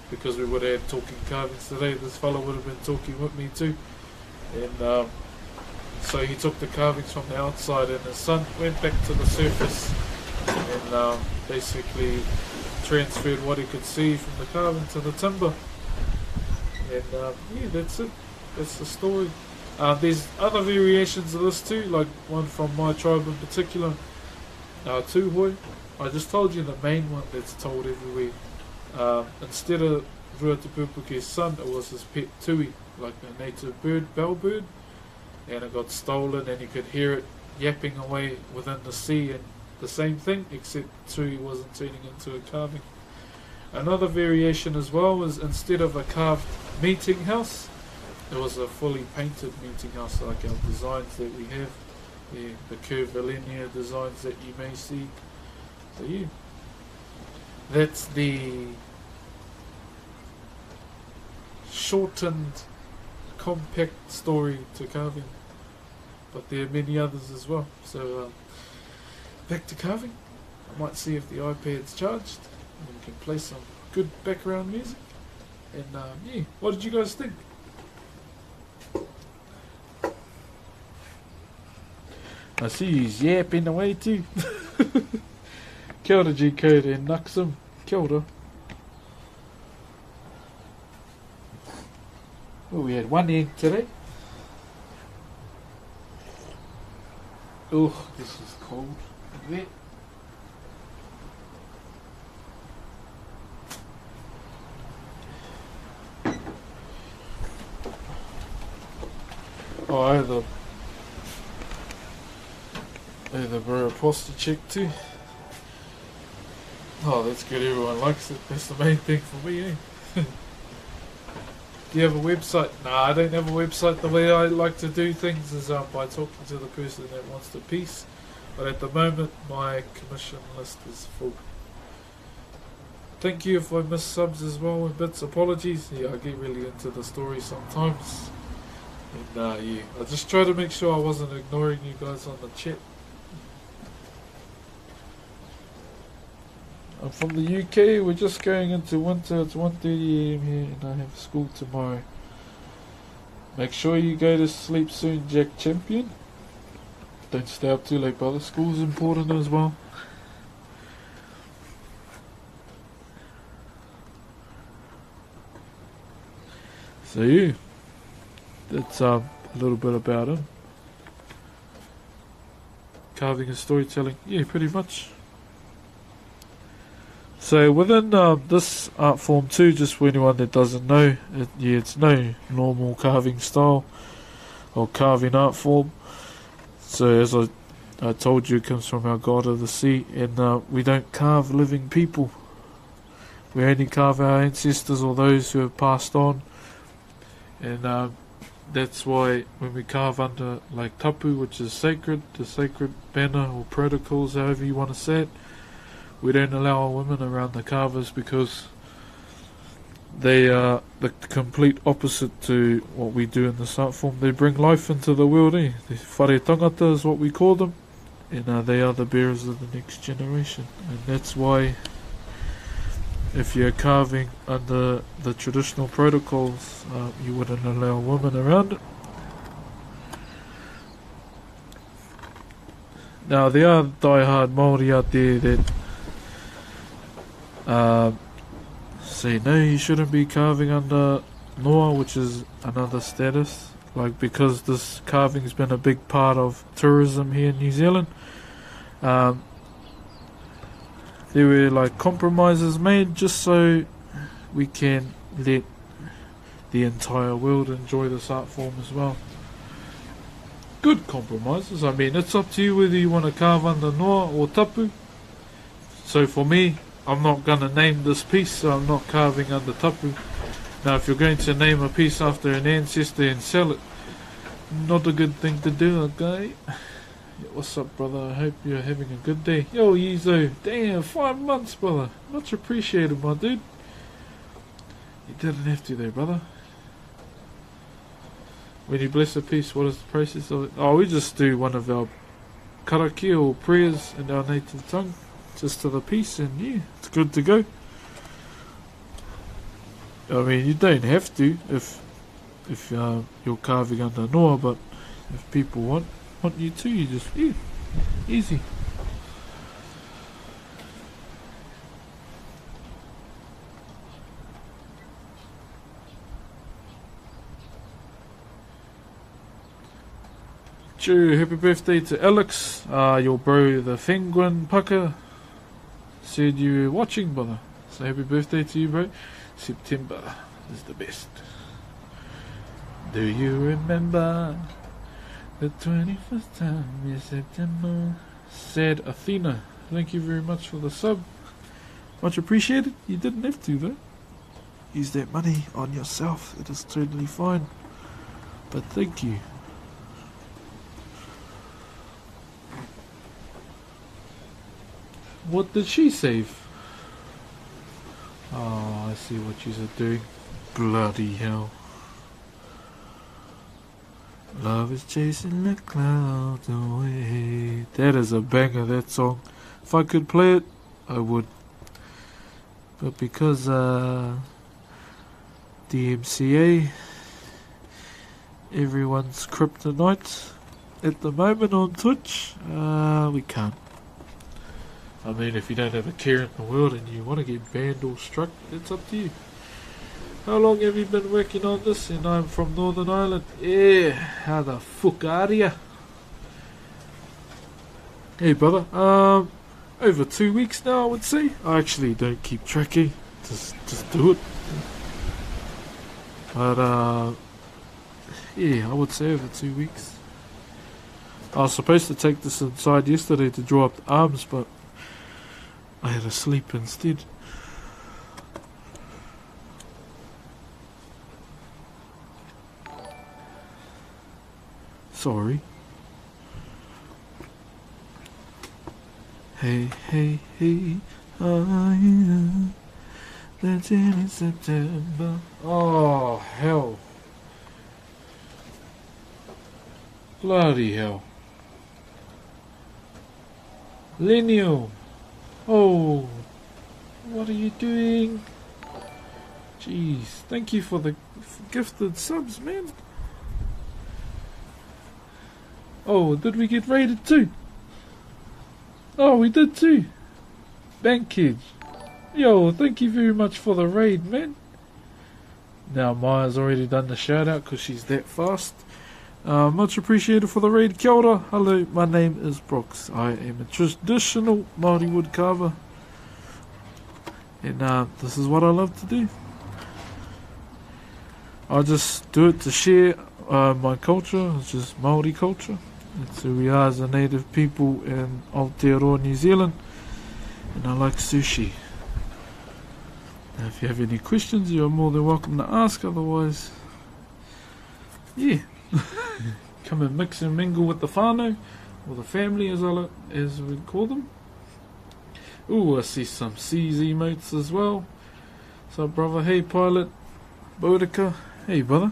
Speaker 1: because we would have had talking carvings today. This fellow would have been talking with me too. And so he took the carvings from the outside, and his son went back to the surface and basically transferred what he could see from the carving to the timber. And that's it. That's the story. There's other variations of this too, like one from my tribe in particular, Tuhoi. I just told you the main one that's told everywhere. Instead of Ruatepupuke's son, it was his pet tui, like a native bird, bellbird, and it got stolen, and you could hear it yapping away within the sea, and the same thing, except tui wasn't turning into a carving. Another variation as well was instead of a carved meeting house, it was a fully painted meeting house, like our designs that we have, the curvilinear designs that you may see. So that's the shortened, compact story to carving, but there are many others as well. So back to carving. I might see if the iPad's charged, and we can play some good background music. And what did you guys think? I see he's yapping away too. Kia ora G Code and Nuxum. Kia ora. Oh, we had one egg today. Oh, this is cold. Wet. Oh, the bro poster check too. Oh, that's good. Everyone likes it. That's the main thing for me, eh? Do you have a website? Nah, I don't have a website. The way I like to do things is by talking to the person that wants the piece. But at the moment, my commission list is full. Thank you if I miss subs as well and bits. Apologies. Yeah, I get really into the story sometimes. And yeah, I just try to make sure I wasn't ignoring you guys on the chat. I'm from the UK. We're just going into winter. It's 1:30 AM here and I have school tomorrow. Make sure you go to sleep soon, Jack Champion. Don't stay up too late, brother. School's important as well. So yeah, that's a little bit about him. Carving and storytelling, yeah, pretty much. So within this art form too, just for anyone that doesn't know, it's no normal carving style or carving art form. So as I told you, it comes from our god of the sea, and we don't carve living people. We only carve our ancestors or those who have passed on. And that's why when we carve under like tapu, which is sacred, the sacred banner or protocols, however you want to say it, we don't allow our women around the carvers because they are the complete opposite to what we do in this art form. They bring life into the world, eh? The whare tangata is what we call them, and they are the bearers of the next generation. And that's why if you're carving under the traditional protocols, you wouldn't allow women around it. Now there are die-hard Maori out there that say no, you shouldn't be carving under noa, which is another status, like because this carving's been a big part of tourism here in New Zealand. There were like compromises made just so we can let the entire world enjoy this art form as well. Good compromises. I mean, it's up to you whether you want to carve under noa or tapu. So for me, I'm not going to name this piece, so I'm not carving under tapu. Now if you're going to name a piece after an ancestor and sell it, not a good thing to do, okay? What's up, brother? I hope you're having a good day. Yo, Yizo. Damn, 5 months, brother. Much appreciated, my dude. You didn't have to there, brother. When you bless a piece, what is the process of it? Oh, we just do one of our karaki or prayers in our native tongue, just to the piece, and yeah, it's good to go. I mean, you don't have to if you're carving under noa, but if people want you to, you just, yeah, easy. Chew, happy birthday to Alex, your bro the Penguin Pucker said you were watching, brother, so happy birthday to you, bro. September is the best. Do you remember the 21st time in September? Said Athena. Thank you very much for the sub. Much appreciated. You didn't have to though. Use that money on yourself. It is totally fine. But thank you. What did she save? Oh, I see what she's doing. Bloody hell. Love is chasing the clouds away. That is a banger, that song. If I could play it, I would. But because DMCA, everyone's kryptonite at the moment on Twitch, we can't. I mean, if you don't have a care in the world and you want to get banned or struck, it's up to you. How long have you been working on this? And I'm from Northern Ireland. Yeah, how the fuck are ya? Hey brother, over 2 weeks now I would say. I actually don't keep tracking, just do it. But Yeah, I would say over 2 weeks. I was supposed to take this inside yesterday to draw up the arms, but I had to sleep instead. Sorry. Hey, hey, hey, yeah. That's in September. Oh, hell. Bloody hell. Lineal. Oh, what are you doing? Jeez, thank you for the gifted subs, man. Oh, did we get raided too? Oh, we did too. Bankage. Yo, thank you very much for the raid, man. Now Maya's already done the shout out because she's that fast. Much appreciated for the raid. Kia ora. Hello, my name is Broxh. I am a traditional Maori woodcarver. And this is what I love to do. I just do it to share my culture, which is Maori culture. It's who we are as a native people in Aotearoa, New Zealand. And I like sushi. Now, if you have any questions, you're more than welcome to ask. Otherwise, yeah. Come and mix and mingle with the whanau, or the family as we call them. Ooh, I see some C's emotes as well. So brother, hey pilot, Boudica, hey brother.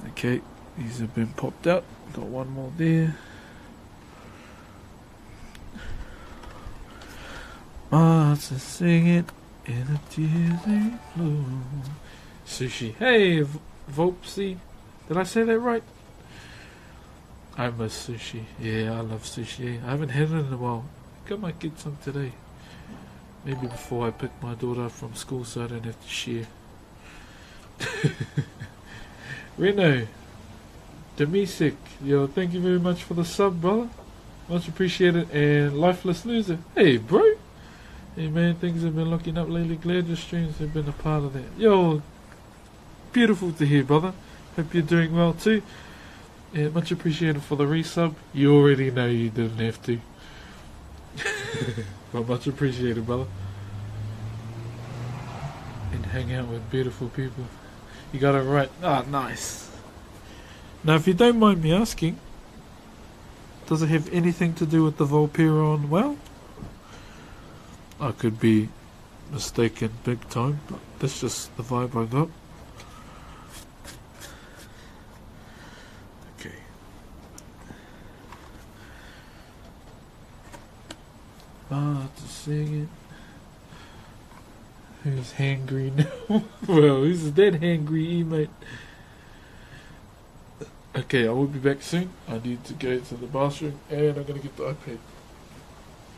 Speaker 1: Okay, these have been popped out. Got one more there. Hearts are singing in a teary flow. Sushi, hey Vopsy. Did I say that right? I miss sushi. Yeah, I love sushi. I haven't had it in a while. I think I might get some today. Maybe before I pick my daughter up from school so I don't have to share. Reno. Demisik. Yo, thank you very much for the sub, brother. Much appreciated. And Lifeless Loser. Hey, bro. Hey, man, things have been looking up lately. Glad your streams have been a part of that. Yo, beautiful to hear, brother. Hope you're doing well too. Yeah, much appreciated for the resub. You already know you didn't have to. But much appreciated, brother. And hang out with beautiful people. You got it right. Ah, nice. Now, if you don't mind me asking, does it have anything to do with the Volperon well? I could be mistaken big time, but that's just the vibe I got. To sing it. Who's hangry now? Well, who's that hangry emote? Okay, I will be back soon. I need to go to the bathroom and I'm gonna get the iPad.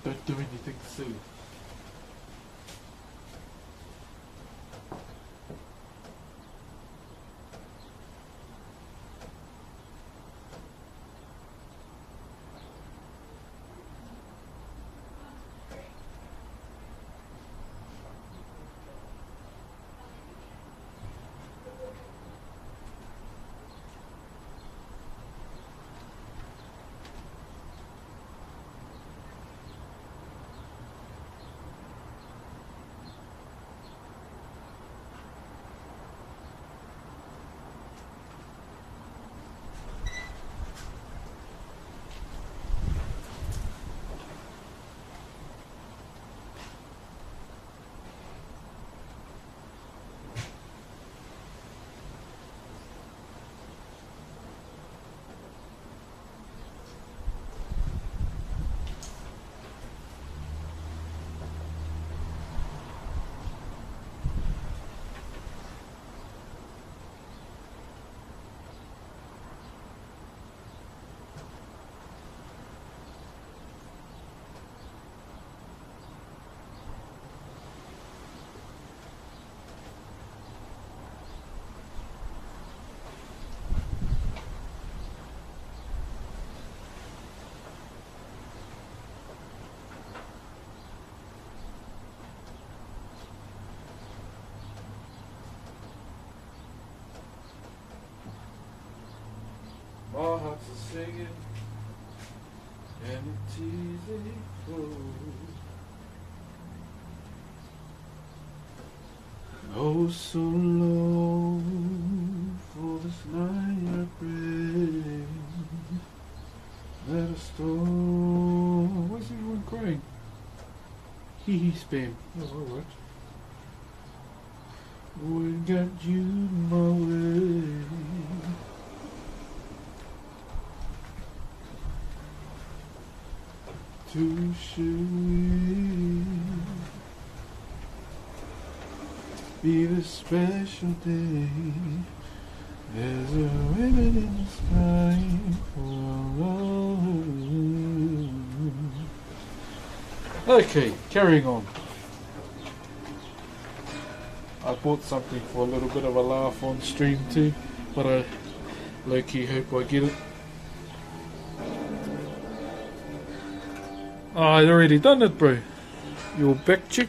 Speaker 1: Don't do anything silly. My heart's a singing, and it's easy flows. Oh, so low for this night I pray. Let us storm. Why's everyone crying? Hee spam. Oh, alright. We got you my way. To show be the special day. There's a ribbon in the sky for love. Okay, carrying on. I bought something for a little bit of a laugh on stream too, but I low-key hope I get it. Oh, I'd already done it, bro. Your back check.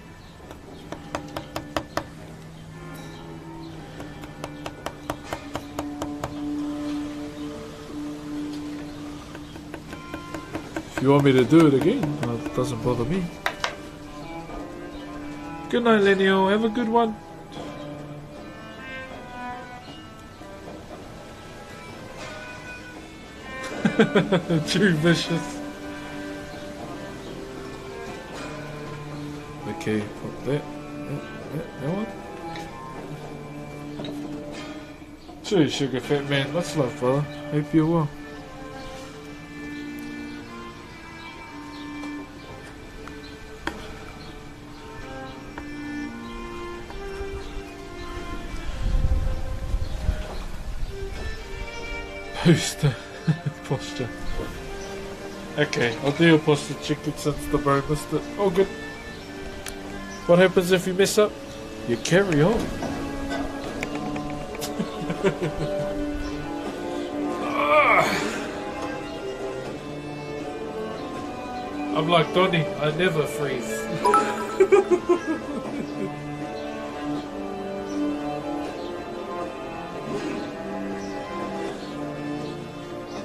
Speaker 1: If you want me to do it again, it doesn't bother me. Good night, Lenio. Have a good one. Too vicious. Okay, put that one. Sure, sugar fat man. Much love, brother. Hope you're well. Poster. Posture. Okay, I'll do your posture check it since the bro missed it. Oh, good. What happens if you mess up? You carry on. I'm like Donnie, I never freeze.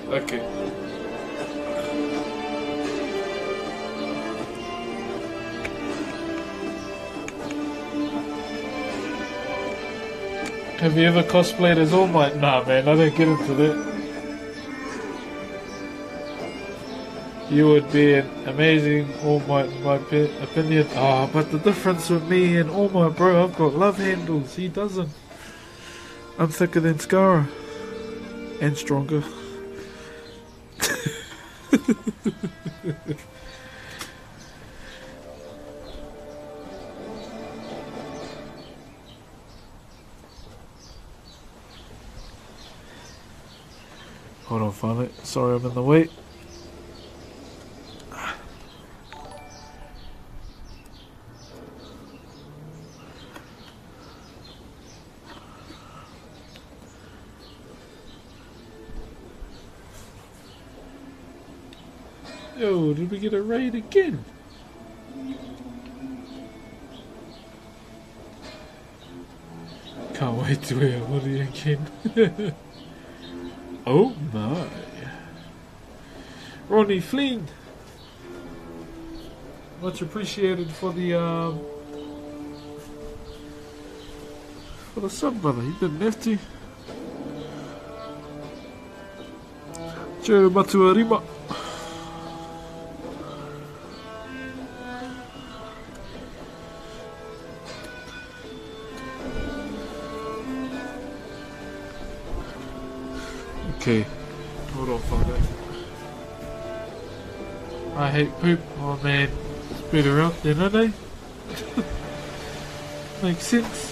Speaker 1: Okay. Have you ever cosplayed as All Might? Nah, man, I don't get into that. You would be an amazing All Might in my opinion. Oh, but the difference with me and All Might, bro, I've got love handles. He doesn't. I'm thicker than Skara. And stronger. Hold on, finally. Sorry, I'm in the way. Yo, did we get a raid again? Can't wait to wear a hoodie again. Oh my. Ronnie Flynn. Much appreciated for the sub, brother. He didn't have to. Che Matuarima. Okay, hold on for that. I hate poop. Oh man, spread around then, don't they? Makes sense.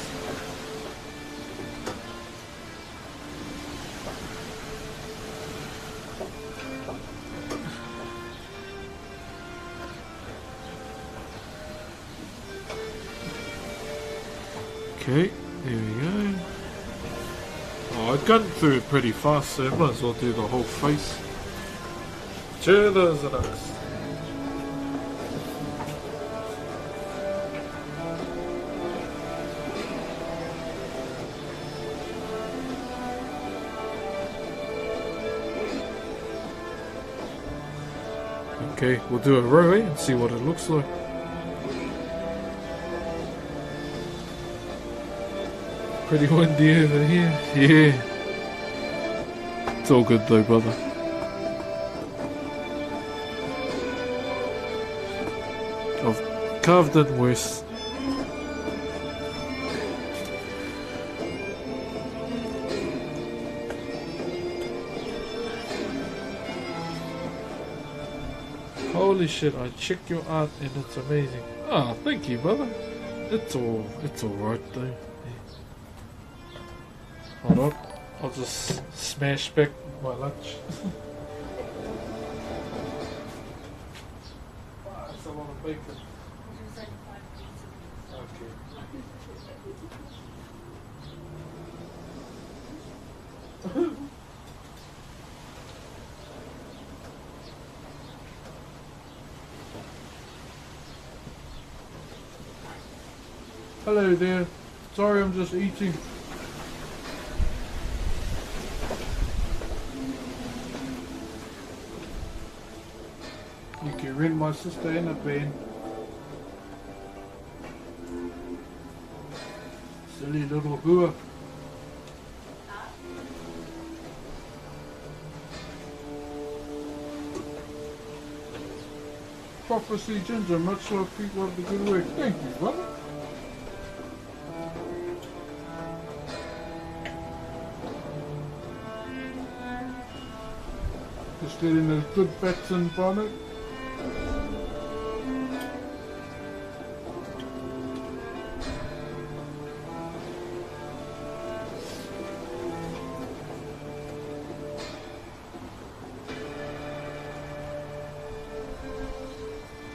Speaker 1: Okay, there we go. Oh, I gunned through it pretty fast, so I might as well do the whole face. Cheers, Alex. Okay, we'll do a row and see what it looks like. Pretty windy over here. Yeah. It's all good though, brother. I've carved it worse. Holy shit, I checked your art and it's amazing. Ah, thank you, brother. It's alright though. Hold on, I'll just smash back my lunch. Wow, that's a lot of bacon. Okay. Hello there. Sorry, I'm just eating. You can rent my sister in a band. Silly little hua. Prophecy Ginger, much love, keep up the good work. Thank you, brother. Just getting those good fats in from it.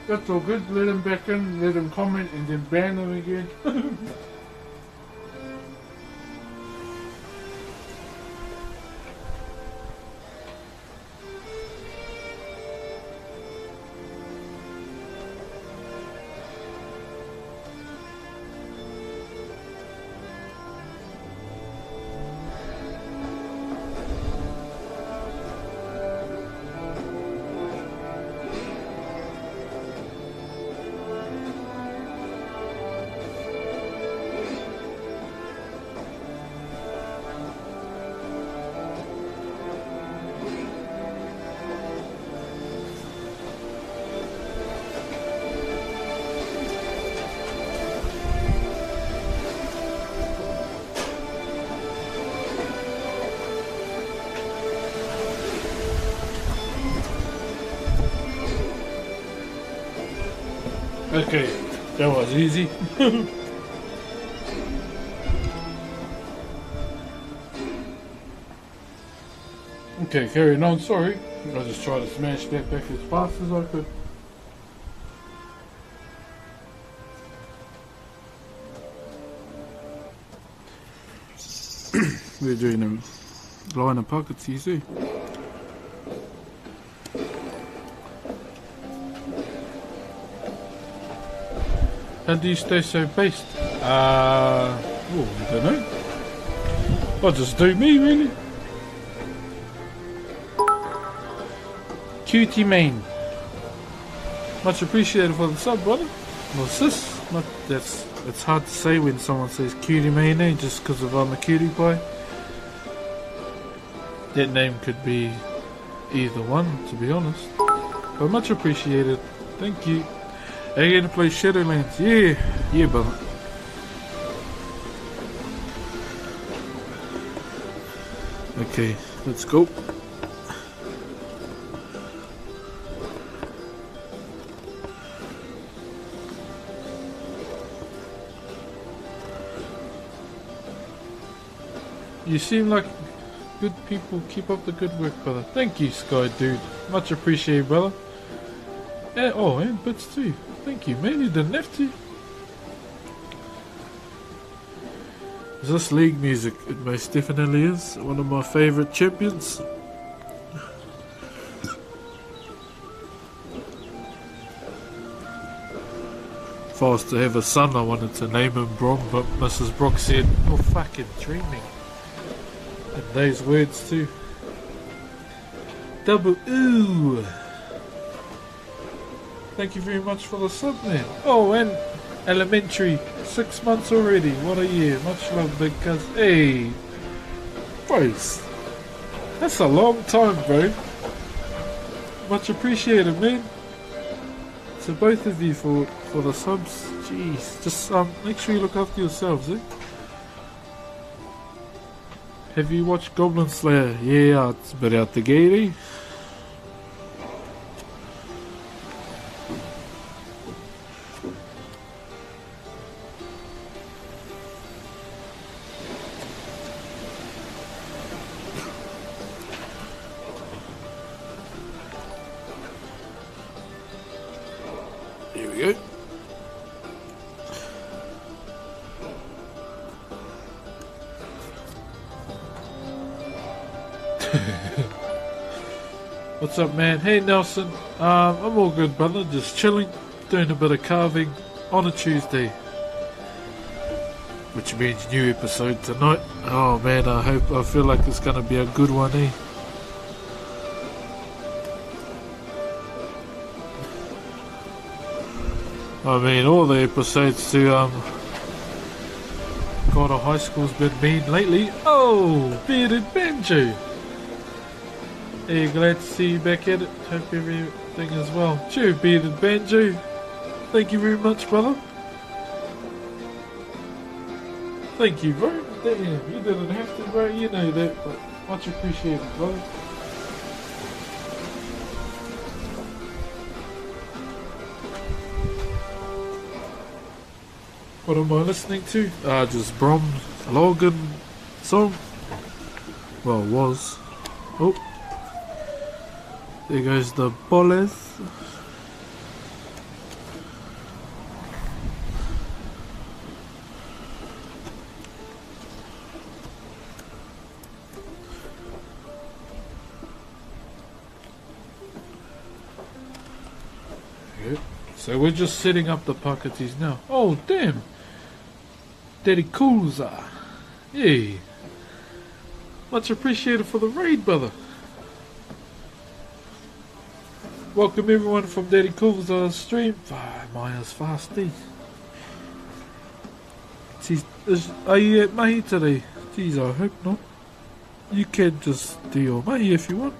Speaker 1: That's all good, let him back in, let him comment and then ban him again. Okay, that was easy. Okay, carrying on, sorry. I just tried to smash that back as fast as I could. We're doing a line of pockets, you see. How do you stay so based? I don't know. I'll just do me, really. Cutie Mane. Much appreciated for the sub, brother. Well, sis, it's hard to say when someone says Cutie Mane, just because of I'm a cutie pie. That name could be either one, to be honest. But much appreciated. Thank you. Are you gonna play Shadowlands? Yeah, brother. Okay, let's go. You seem like good people. Keep up the good work, brother. Thank you, Sky Dude. Much appreciated, brother. And, and bits too. Thank you, man. You didn't have to. Is this league music? It most definitely is. One of my favourite champions. If I was to have a son, I wanted to name him Brom, but Mrs. Broxh said, "You're fucking dreaming." And those words too. Double ooh. Thank you very much for the sub, man. Oh, and elementary, 6 months already. What a year. Much love, big cuz. Hey, bros. That's a long time, bro. Much appreciated, man. To both of you for the subs. Jeez, just make sure you look after yourselves, eh? Have you watched Goblin Slayer? Yeah, it's a bit out the gate, eh? Here we go. What's up, man? Hey, Nelson. I'm all good, brother. Just chilling, doing a bit of carving on a Tuesday, which means new episode tonight. Oh man, I feel like it's gonna be a good one, eh? I mean, all the episodes to God of High School's been mean lately. Oh, Bearded Banjo. Hey, glad to see you back at it. Hope everything is well. Cheer, Bearded Banjo. Thank you very much, brother. Thank you, bro. Damn, you didn't have to, bro. You know that, but much appreciated, brother. What am I listening to? Just Brom Logan song. Well, was. Oh. There goes the boles. Yep. So we're just setting up the pakatis now. Oh, damn. Daddy Coolza. Hey. Much appreciated for the raid, brother. Welcome everyone from Daddy Coolza's stream. Maya's fasty. Are you at Mahi today? Jeez, I hope not. You can just do your Mahi if you want.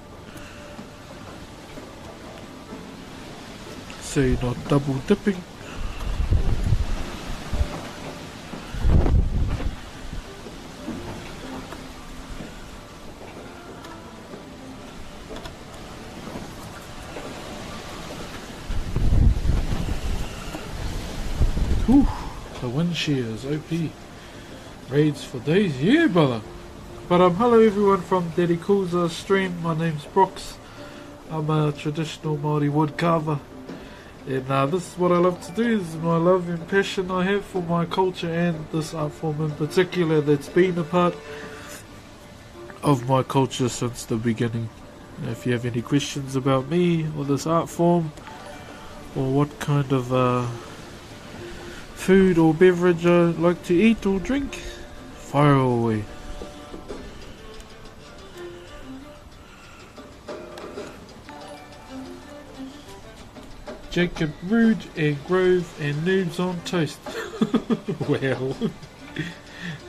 Speaker 1: So you're not double dipping. Whew, the wind shears, OP. Raids for days, yeah, brother. But hello everyone from Daddy Coolza's stream. My name's Broxh. I'm a traditional Maori wood carver. And this is what I love to do. This is my love and passion I have for my culture and this art form in particular that's been a part of my culture since the beginning. If you have any questions about me or this art form, or what kind of food or beverage I like to eat or drink, fire away. Jacob Rude and Grove and Noobs on Toast. Wow.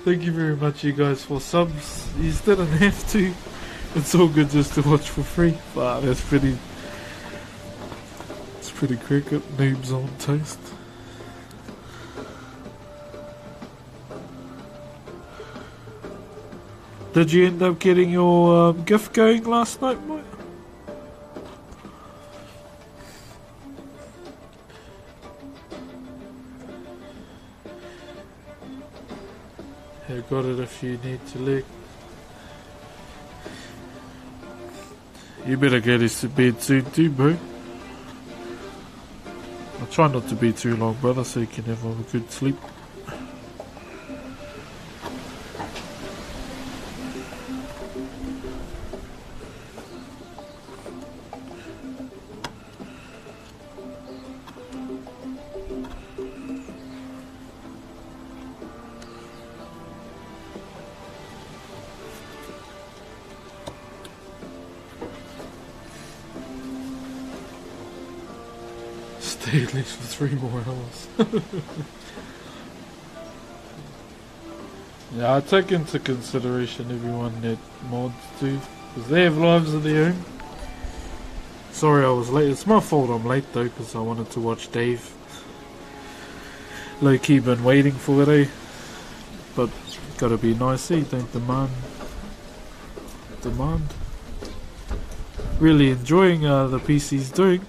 Speaker 1: Thank you very much, you guys, for subs. You didn't have to. It's all good just to watch for free. Wow, that's pretty. It's pretty cricket. Noobs on Toast. Did you end up getting your gift going last night, mate? I got it if you need to look. You better get us to bed soon too, bro. I'll try not to be too long, brother, so you can have a good sleep. stay at least for 3 more hours. Yeah, I take into consideration everyone that mods too, because they have lives of their own. Sorry I was late. It's my fault I'm late though, because I wanted to watch Dave. Low key been waiting for it, eh? But gotta be nice, eh? Don't demand. Really enjoying the PC's doing.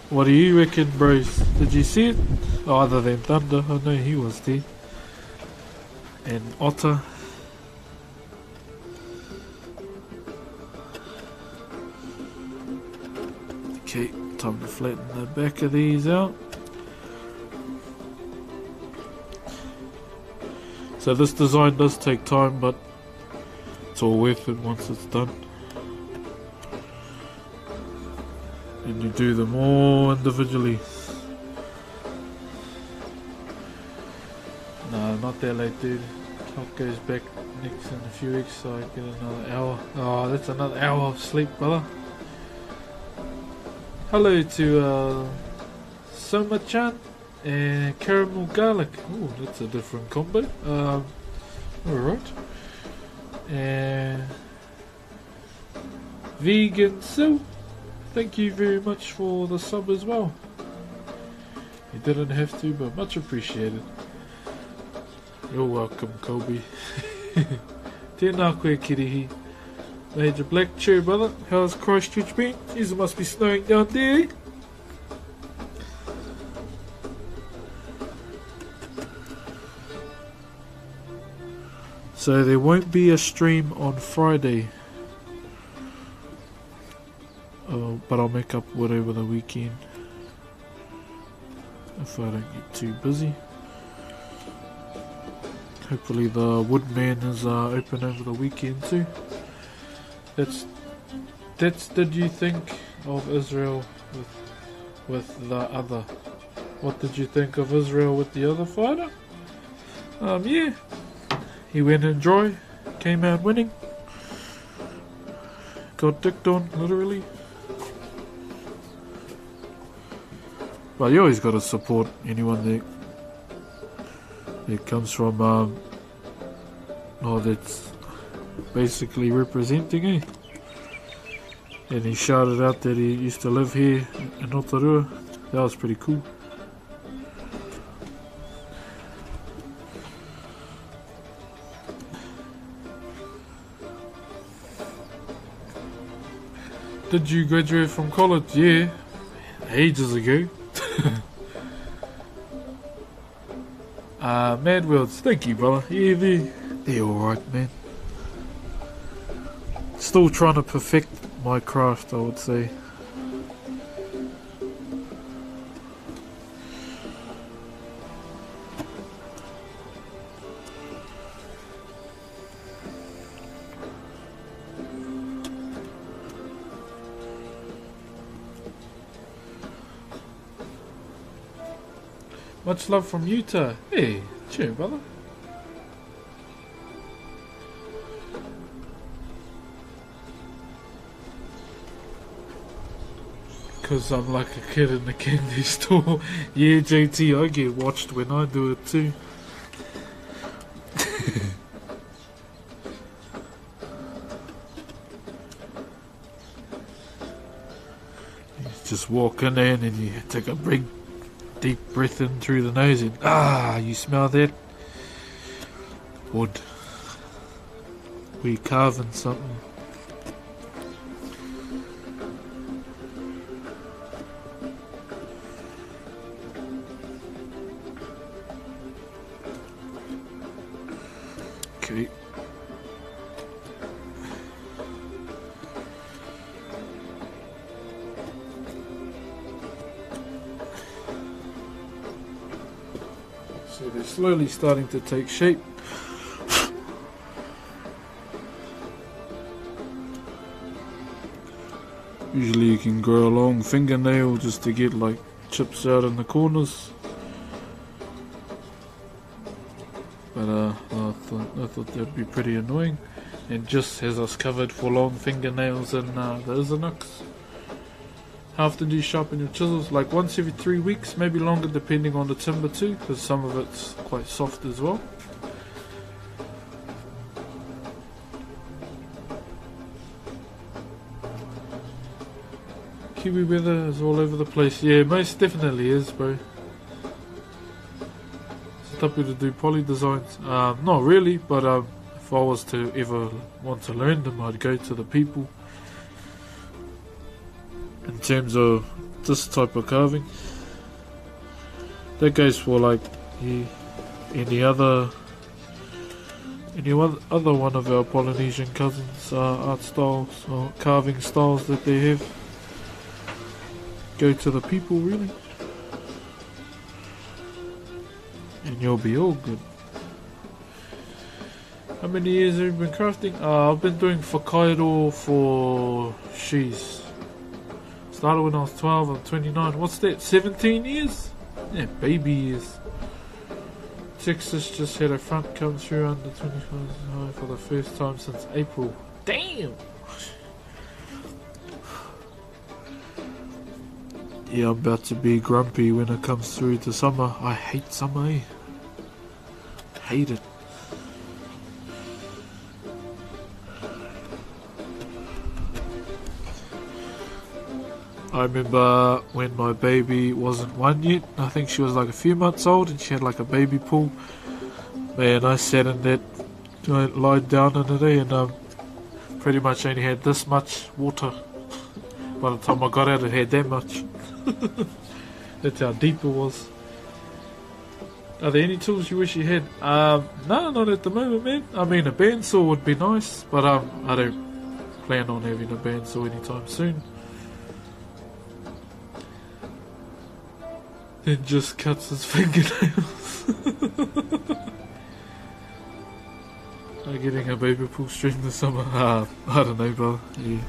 Speaker 1: What do you reckon, bros? Did you see it? Oh, other than Thunder, I know he was there. And Otter. Okay, time to flatten the back of these out. So this design does take time, but it's all worth it once it's done. And you do them all individually. No, not that late, dude. Clock goes back next in a few weeks, so I get another hour. Oh, that's another hour of sleep, brother. Hello to Soma-chan and caramel garlic. Oh, that's a different combo. Alright. And Vegan Sil, thank you very much for the sub as well. You didn't have to, but much appreciated. You're welcome, Kobe. Tēnā koe kirihi. Major Black Chair, brother. How's Christchurch been? Jeez, it must be snowing down there, eh? So there won't be a stream on Friday. But I'll make up for it over the weekend. If I don't get too busy. Hopefully the Woodman is open over the weekend too. That's did you think of Israel with the other? What did you think of Israel with the other fighter? Yeah. He went in dry, came out winning. Got dicked on, literally. But you always gotta support anyone that comes from that's basically representing, eh? And he shouted out that he used to live here in Rotorua. That was pretty cool. Did you graduate from college? Yeah, ages ago. Mad Worlds, thank you, brother. Yeah, they're alright, man. Still trying to perfect my craft, I would say. Much love from Utah. Hey, cheer, brother. Because I'm like a kid in the candy store. Yeah, JT, I get watched when I do it too. You just walk in there and you take a big deep breath in through the nose and you smell that? Wood. We carving something. Okay. So they're slowly starting to take shape. Usually you can grow a long fingernail just to get like chips out in the corners. But I thought that'd be pretty annoying. And just has us covered for long fingernails in the Izanuks. How often do you sharpen your chisels? Like once every 3 weeks, maybe longer depending on the timber too, because some of it's quite soft as well. Kiwi weather is all over the place. Yeah, most definitely is, bro. It's up to do poly designs. Not really, but if I was to ever want to learn them, I'd go to the people. In terms of this type of carving, that goes for like any other one of our Polynesian cousins' art styles or carving styles that they have. Go to the people, really, and you'll be all good. How many years have you been crafting? I've been doing Whakairo for started when I was 12, I'm 29. What's that, 17 years? Yeah, baby years. Texas just had a front come through under 25 for the first time since April. Damn! Yeah, I'm about to be grumpy when it comes through to summer. I hate summer, eh? Hate it. I remember when my baby wasn't 1 yet, I think she was like a few months old, and she had like a baby pool. Man, I sat in that, lied down in it, and pretty much only had this much water. By the time I got out, it had that much. That's how deep it was. Are there any tools you wish you had? No, not at the moment, man. I mean, a bandsaw would be nice, but I don't plan on having a bandsaw anytime soon. It just cuts his fingernails. Are getting a baby pool stream this summer? I don't know, brother. Yeah.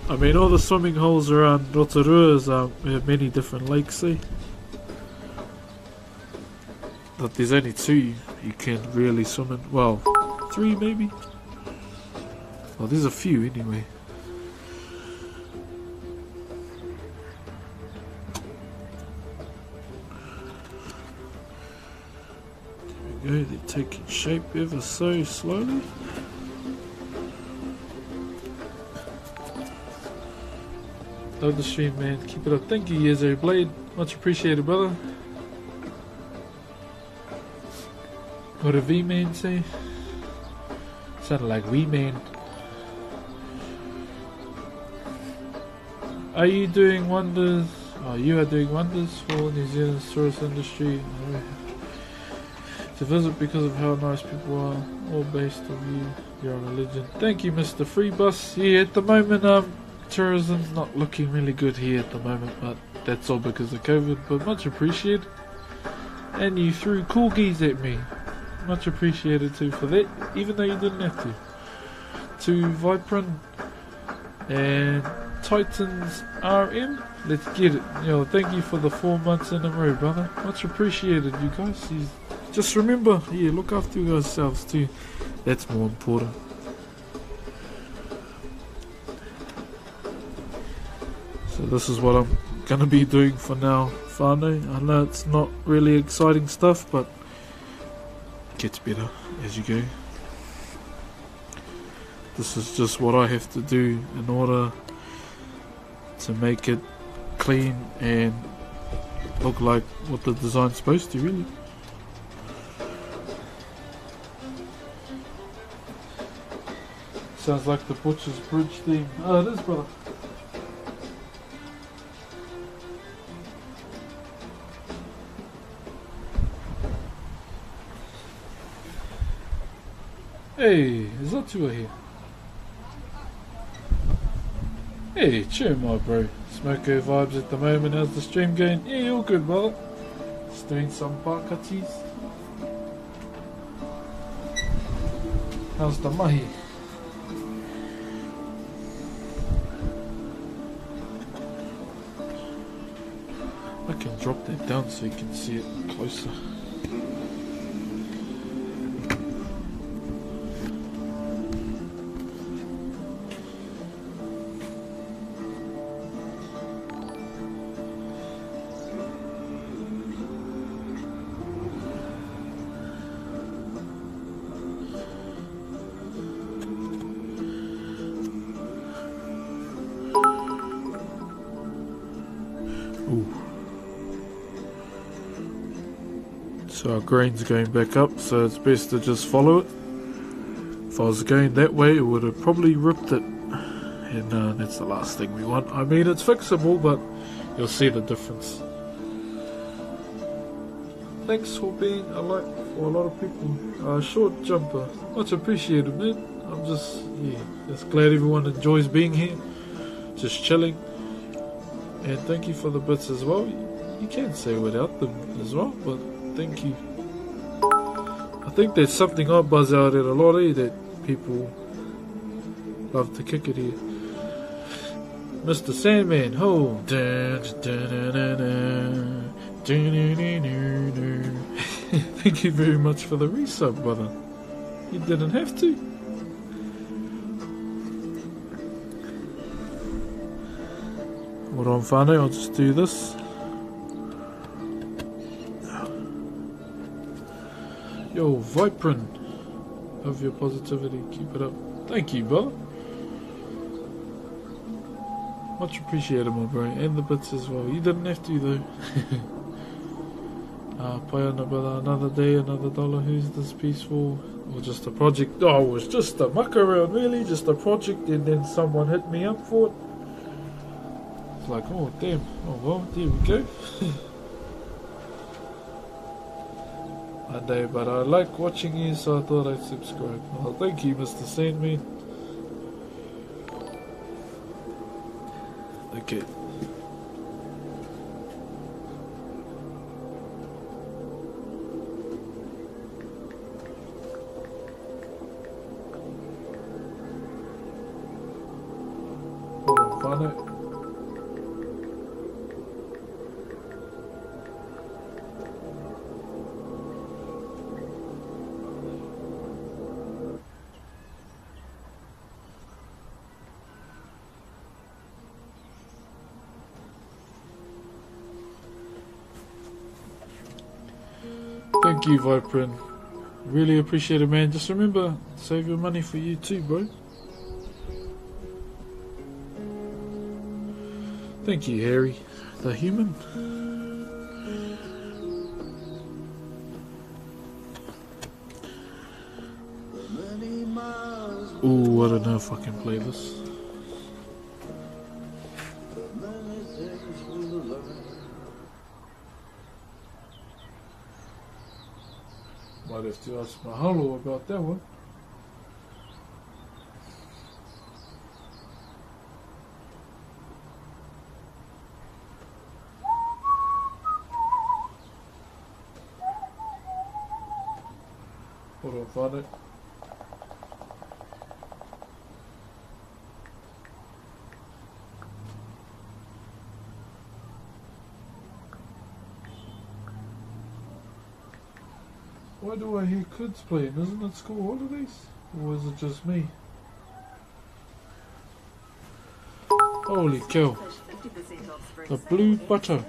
Speaker 1: I mean, all the swimming holes around Rotorua have many different lakes, eh? But there's only 2 you can really swim in. Well, 3 maybe? Well, there's a few anyway. There we go, they're taking shape ever so slowly. Love the stream, man. Keep it up. Thank you, Yezo Blade. Much appreciated, brother. What did V-Man say? Sounded like Wee-Man. Are you doing wonders? Oh, you are doing wonders for New Zealand's tourist industry. To visit because of how nice people are. All based on you. You're a legend. Thank you, Mr. Freebus. Yeah, at the moment, tourism's not looking really good here at the moment, but that's all because of COVID, but much appreciated. And you threw corgis at me. Much appreciated too for that, even though you didn't have to. To Viprin and Titans RM, let's get it. Yo, thank you for the 4 months in a row, brother. Much appreciated, you guys. Just remember, yeah, look after yourselves too. That's more important. So this is what I'm going to be doing for now, whanau. I know it's not really exciting stuff, but it gets better as you go. This is just what I have to do in order to make it clean and look like what the design's supposed to, really. Sounds like the Butcher's Bridge theme. Oh, it is, brother. Hey, is that two here? Hey, chill my bro. Smoko vibes at the moment. How's the stream going? Yeah, all good, brother. Just doing some pakatis. How's the mahi? I can drop that down so you can see it closer. Ooh. So our grain's going back up, so it's best to just follow it. If I was going that way, it would have probably ripped it, and that's the last thing we want. I mean, it's fixable, but you'll see the difference. Thanks for being a light for a lot of people. Short jumper, much appreciated, man. I'm just glad everyone enjoys being here, just chilling. And thank you for the bits as well. You can say without them as well, but thank you. I think there's something I buzz out at a lot, that people love to kick it here. Mr. Sandman, ho! Thank you very much for the resub, brother. You didn't have to. Hold on, whanau, I'll just do this. Yo, vibrant. Love your positivity. Keep it up. Thank you, brother. Much appreciated, my bro. And the bits as well. You didn't have to, though. Paiana, brother. Another day, another dollar. Who's this piece for? Or just a project? Oh, it was just a muck around, really. Just a project, and then someone hit me up for it. It's like, oh, damn. Oh, well, there we go. I know, but I like watching you, so I thought I'd subscribe. Oh, thank you, Mr. Sandman. Okay. Oh, whanau. Thank you, Viprin. Really appreciate it, man. Just remember, save your money for you too, bro. Thank you, Harry. The human. Ooh, I don't know if I can play this. Might have to ask Mahalo about that one. Hold on, find it. Why do I hear kids playing? Isn't it school holidays? Or is it just me? Holy cow. The blue butter.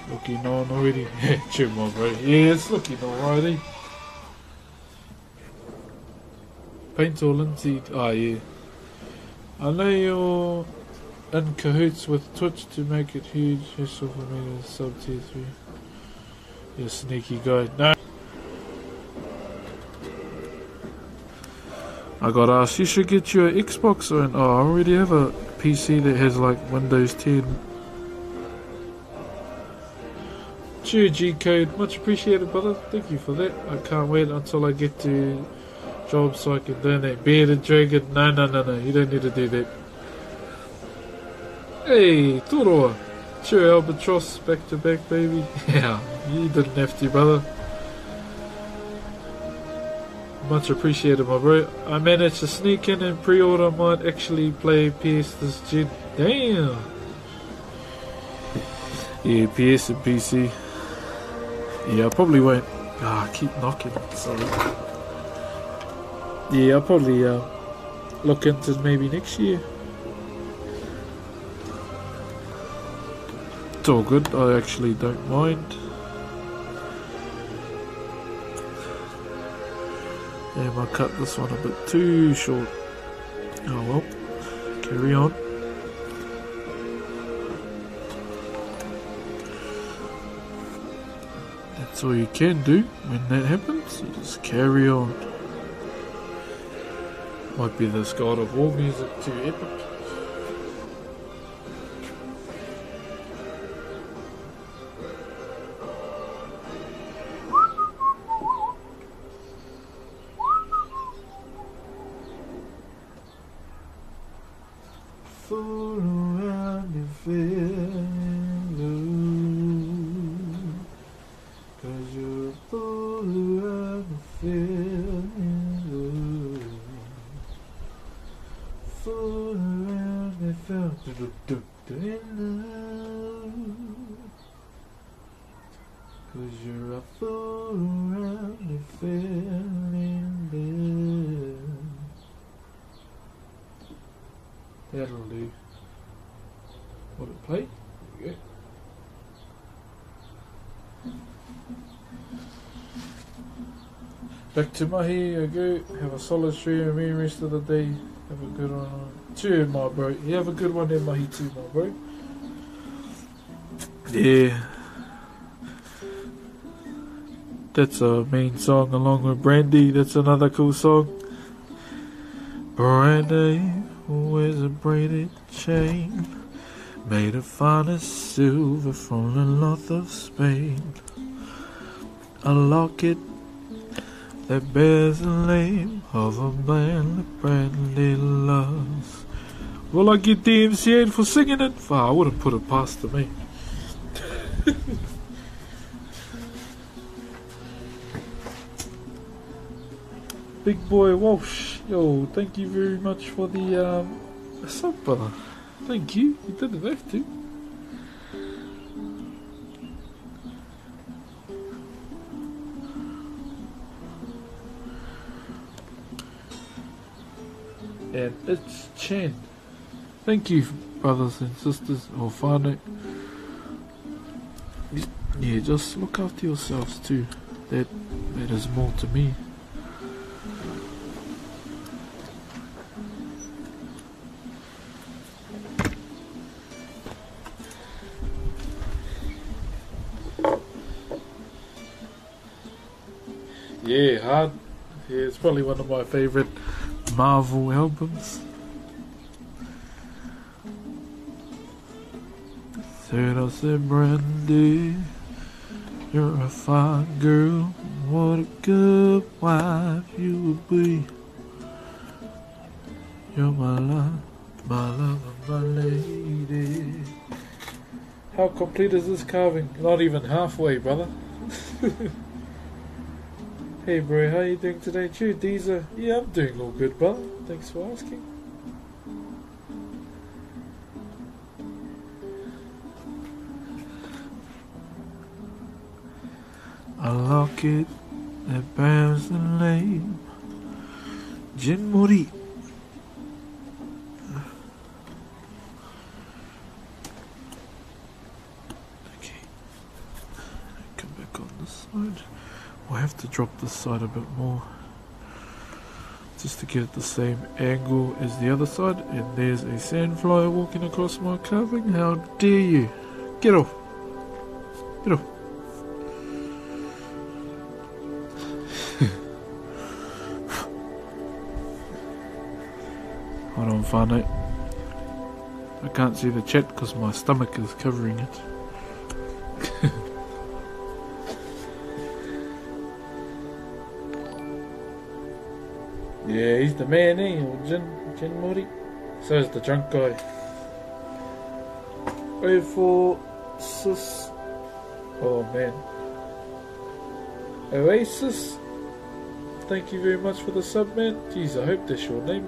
Speaker 1: Looking on already. Chill, my bro. Yeah, it's looking alrighty. Paint all linseed. Ah, yeah. I know you're in cahoots with Twitch to make it huge. Hassle for me to sub tier 3. You sneaky guy. No. I got asked, you should get your Xbox on. Oh, I already have a PC that has like Windows 10. Cheer G-Code, much appreciated, brother. Thank you for that. I can't wait until I get to job so I can donate. Bearded Dragon, no, you don't need to do that. Hey, Toroa. Cheer Albatross, back to back, baby. Yeah, you didn't have to, brother. Much appreciated, my bro. I managed to sneak in and pre-order. Might actually play PS this gen. Damn. Yeah, PS and PC. Yeah, I probably won't. Ah, I keep knocking. Sorry. Yeah, I'll probably look into maybe next year. It's all good. I actually don't mind. Damn, I cut this one a bit too short. Oh well, carry on. That's all you can do when that happens. You just carry on. Might be this God of War music too epic. Fool around and feeling blue, 'cause you're a fool around and feeling blue. Fool around and feeling blue, 'cause you're a fool around and feeling blue. That'll do. Will it play? There we go. Back to mahi I go. Have a solid stream of me rest of the day. Have a good one. Too, my bro. You have a good one in mahi too, my bro. Yeah. That's a main song along with Brandy. That's another cool song. Brandy wears a braided chain made of finest silver from the north of Spain. A locket that bears the name of a man that Brandy loves. Will I get DMCA'd for singing it? I wouldn't put it past to me. Big boy Walsh, yo, thank you very much for the sub, brother. Thank you. You didn't have to. And it's Chen. Thank you, brothers and sisters, or whanau. Yeah, just look after yourselves too. That matters more to me. Yeah, hard. Yeah, it's probably one of my favourite Marvel albums. Said I said, Brandy, you're a fine girl. What a good wife you will be. You're my love, and my lady. How complete is this carving? Not even halfway, brother. Hey bro, how you doing today? Chew, Deezer. Yeah, I'm doing all good, brother. Thanks for asking. A locket that bears the name Jinmuri. Okay. Come back on this side. I have to drop this side a bit more just to get the same angle as the other side. And there's a sandfly walking across my carving. How dare you? Get off! Get off! Hold on, whanau. I can't see the chat because my stomach is covering it. Yeah, he's the man, eh? Jin Mori. So is the drunk guy. Oasis. Oh man. Oasis. Thank you very much for the sub, man. Jeez, I hope that's your name.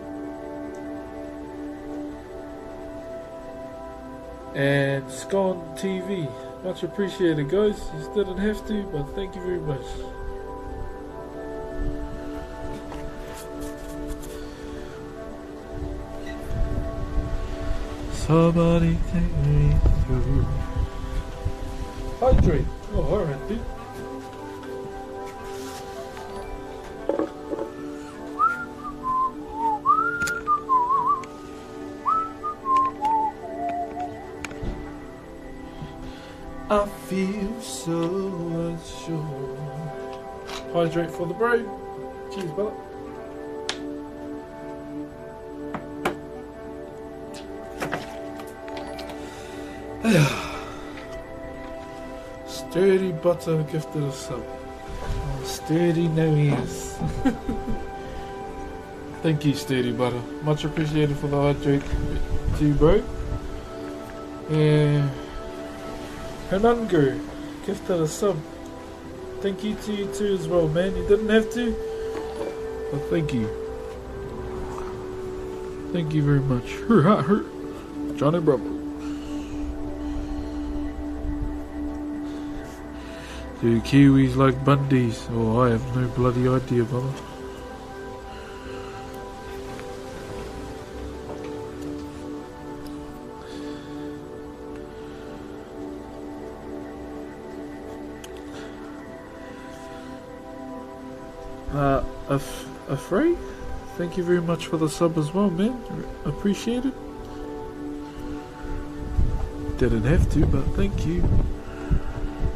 Speaker 1: And Scone TV. Much appreciated, guys. You didn't have to, but thank you very much. Somebody take me through. Hydrate. Oh, alright, dude. so unsure. Hydrate for the bro. Cheers, brother. Sturdy butter gifted us sub. Oh, sturdy no ears. Thank you, sturdy butter. Much appreciated for the hydrate too, bro. Hanungu gifted a sub. Thank you to you too as well, man. You didn't have to, but thank you. Thank you very much. Johnny Bravo. Do Kiwis like Bundys? Oh, I have no bloody idea, brother. Afraid? Thank you very much for the sub as well, man. Appreciate it. Didn't have to, but thank you.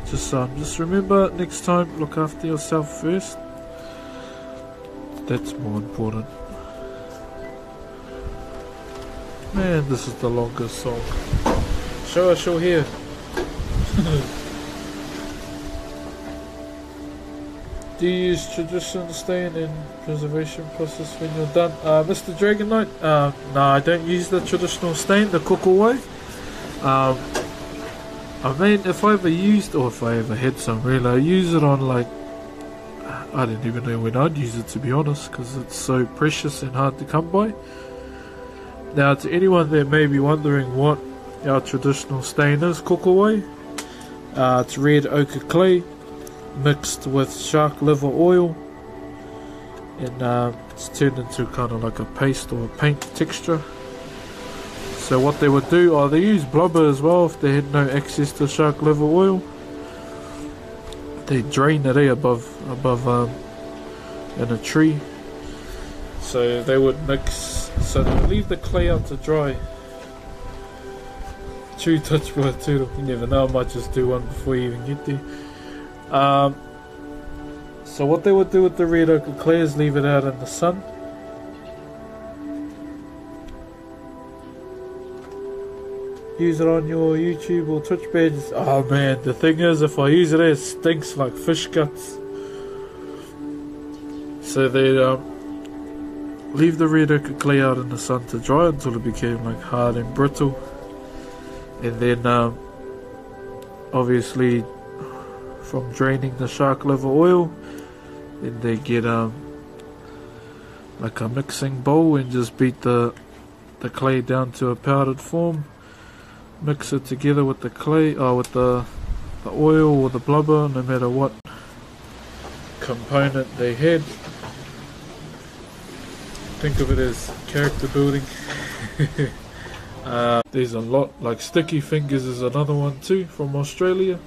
Speaker 1: Just remember next time, look after yourself first. That's more important. Man, this is the longest song. Show us your hair. Do you use tradition stain in preservation process when you're done? Mr. Dragon Knight? No, I don't use the traditional stain, the koko way. I mean, if I ever used, or if I ever had some really, I use it on like, I didn't even know when I'd use it, to be honest, because it's so precious and hard to come by. Now, to anyone that may be wondering what our traditional stain is, koko way, it's red ochre clay mixed with shark liver oil, and it's turned into kind of like a paste or a paint texture. So what they would do, they use blubber as well if they had no access to shark liver oil. They drain it above in a tree. So they would mix, so they would leave the clay out to dry. True touch by a turtle, you never know, I might just do one before you even get there. So what they would do with the red ochre clay is leave it out in the sun. Use it on your YouTube or Twitch pages. Oh man, the thing is, if I use it stinks like fish guts. So they leave the red ochre clay out in the sun to dry until it became like hard and brittle. And then obviously from draining the shark liver oil, then they get like a mixing bowl and just beat the clay down to a powdered form. Mix it together with the clay, with the oil or the blubber, no matter what component they had. Think of it as character building. There's a lot, like Sticky Fingers is another one too from Australia.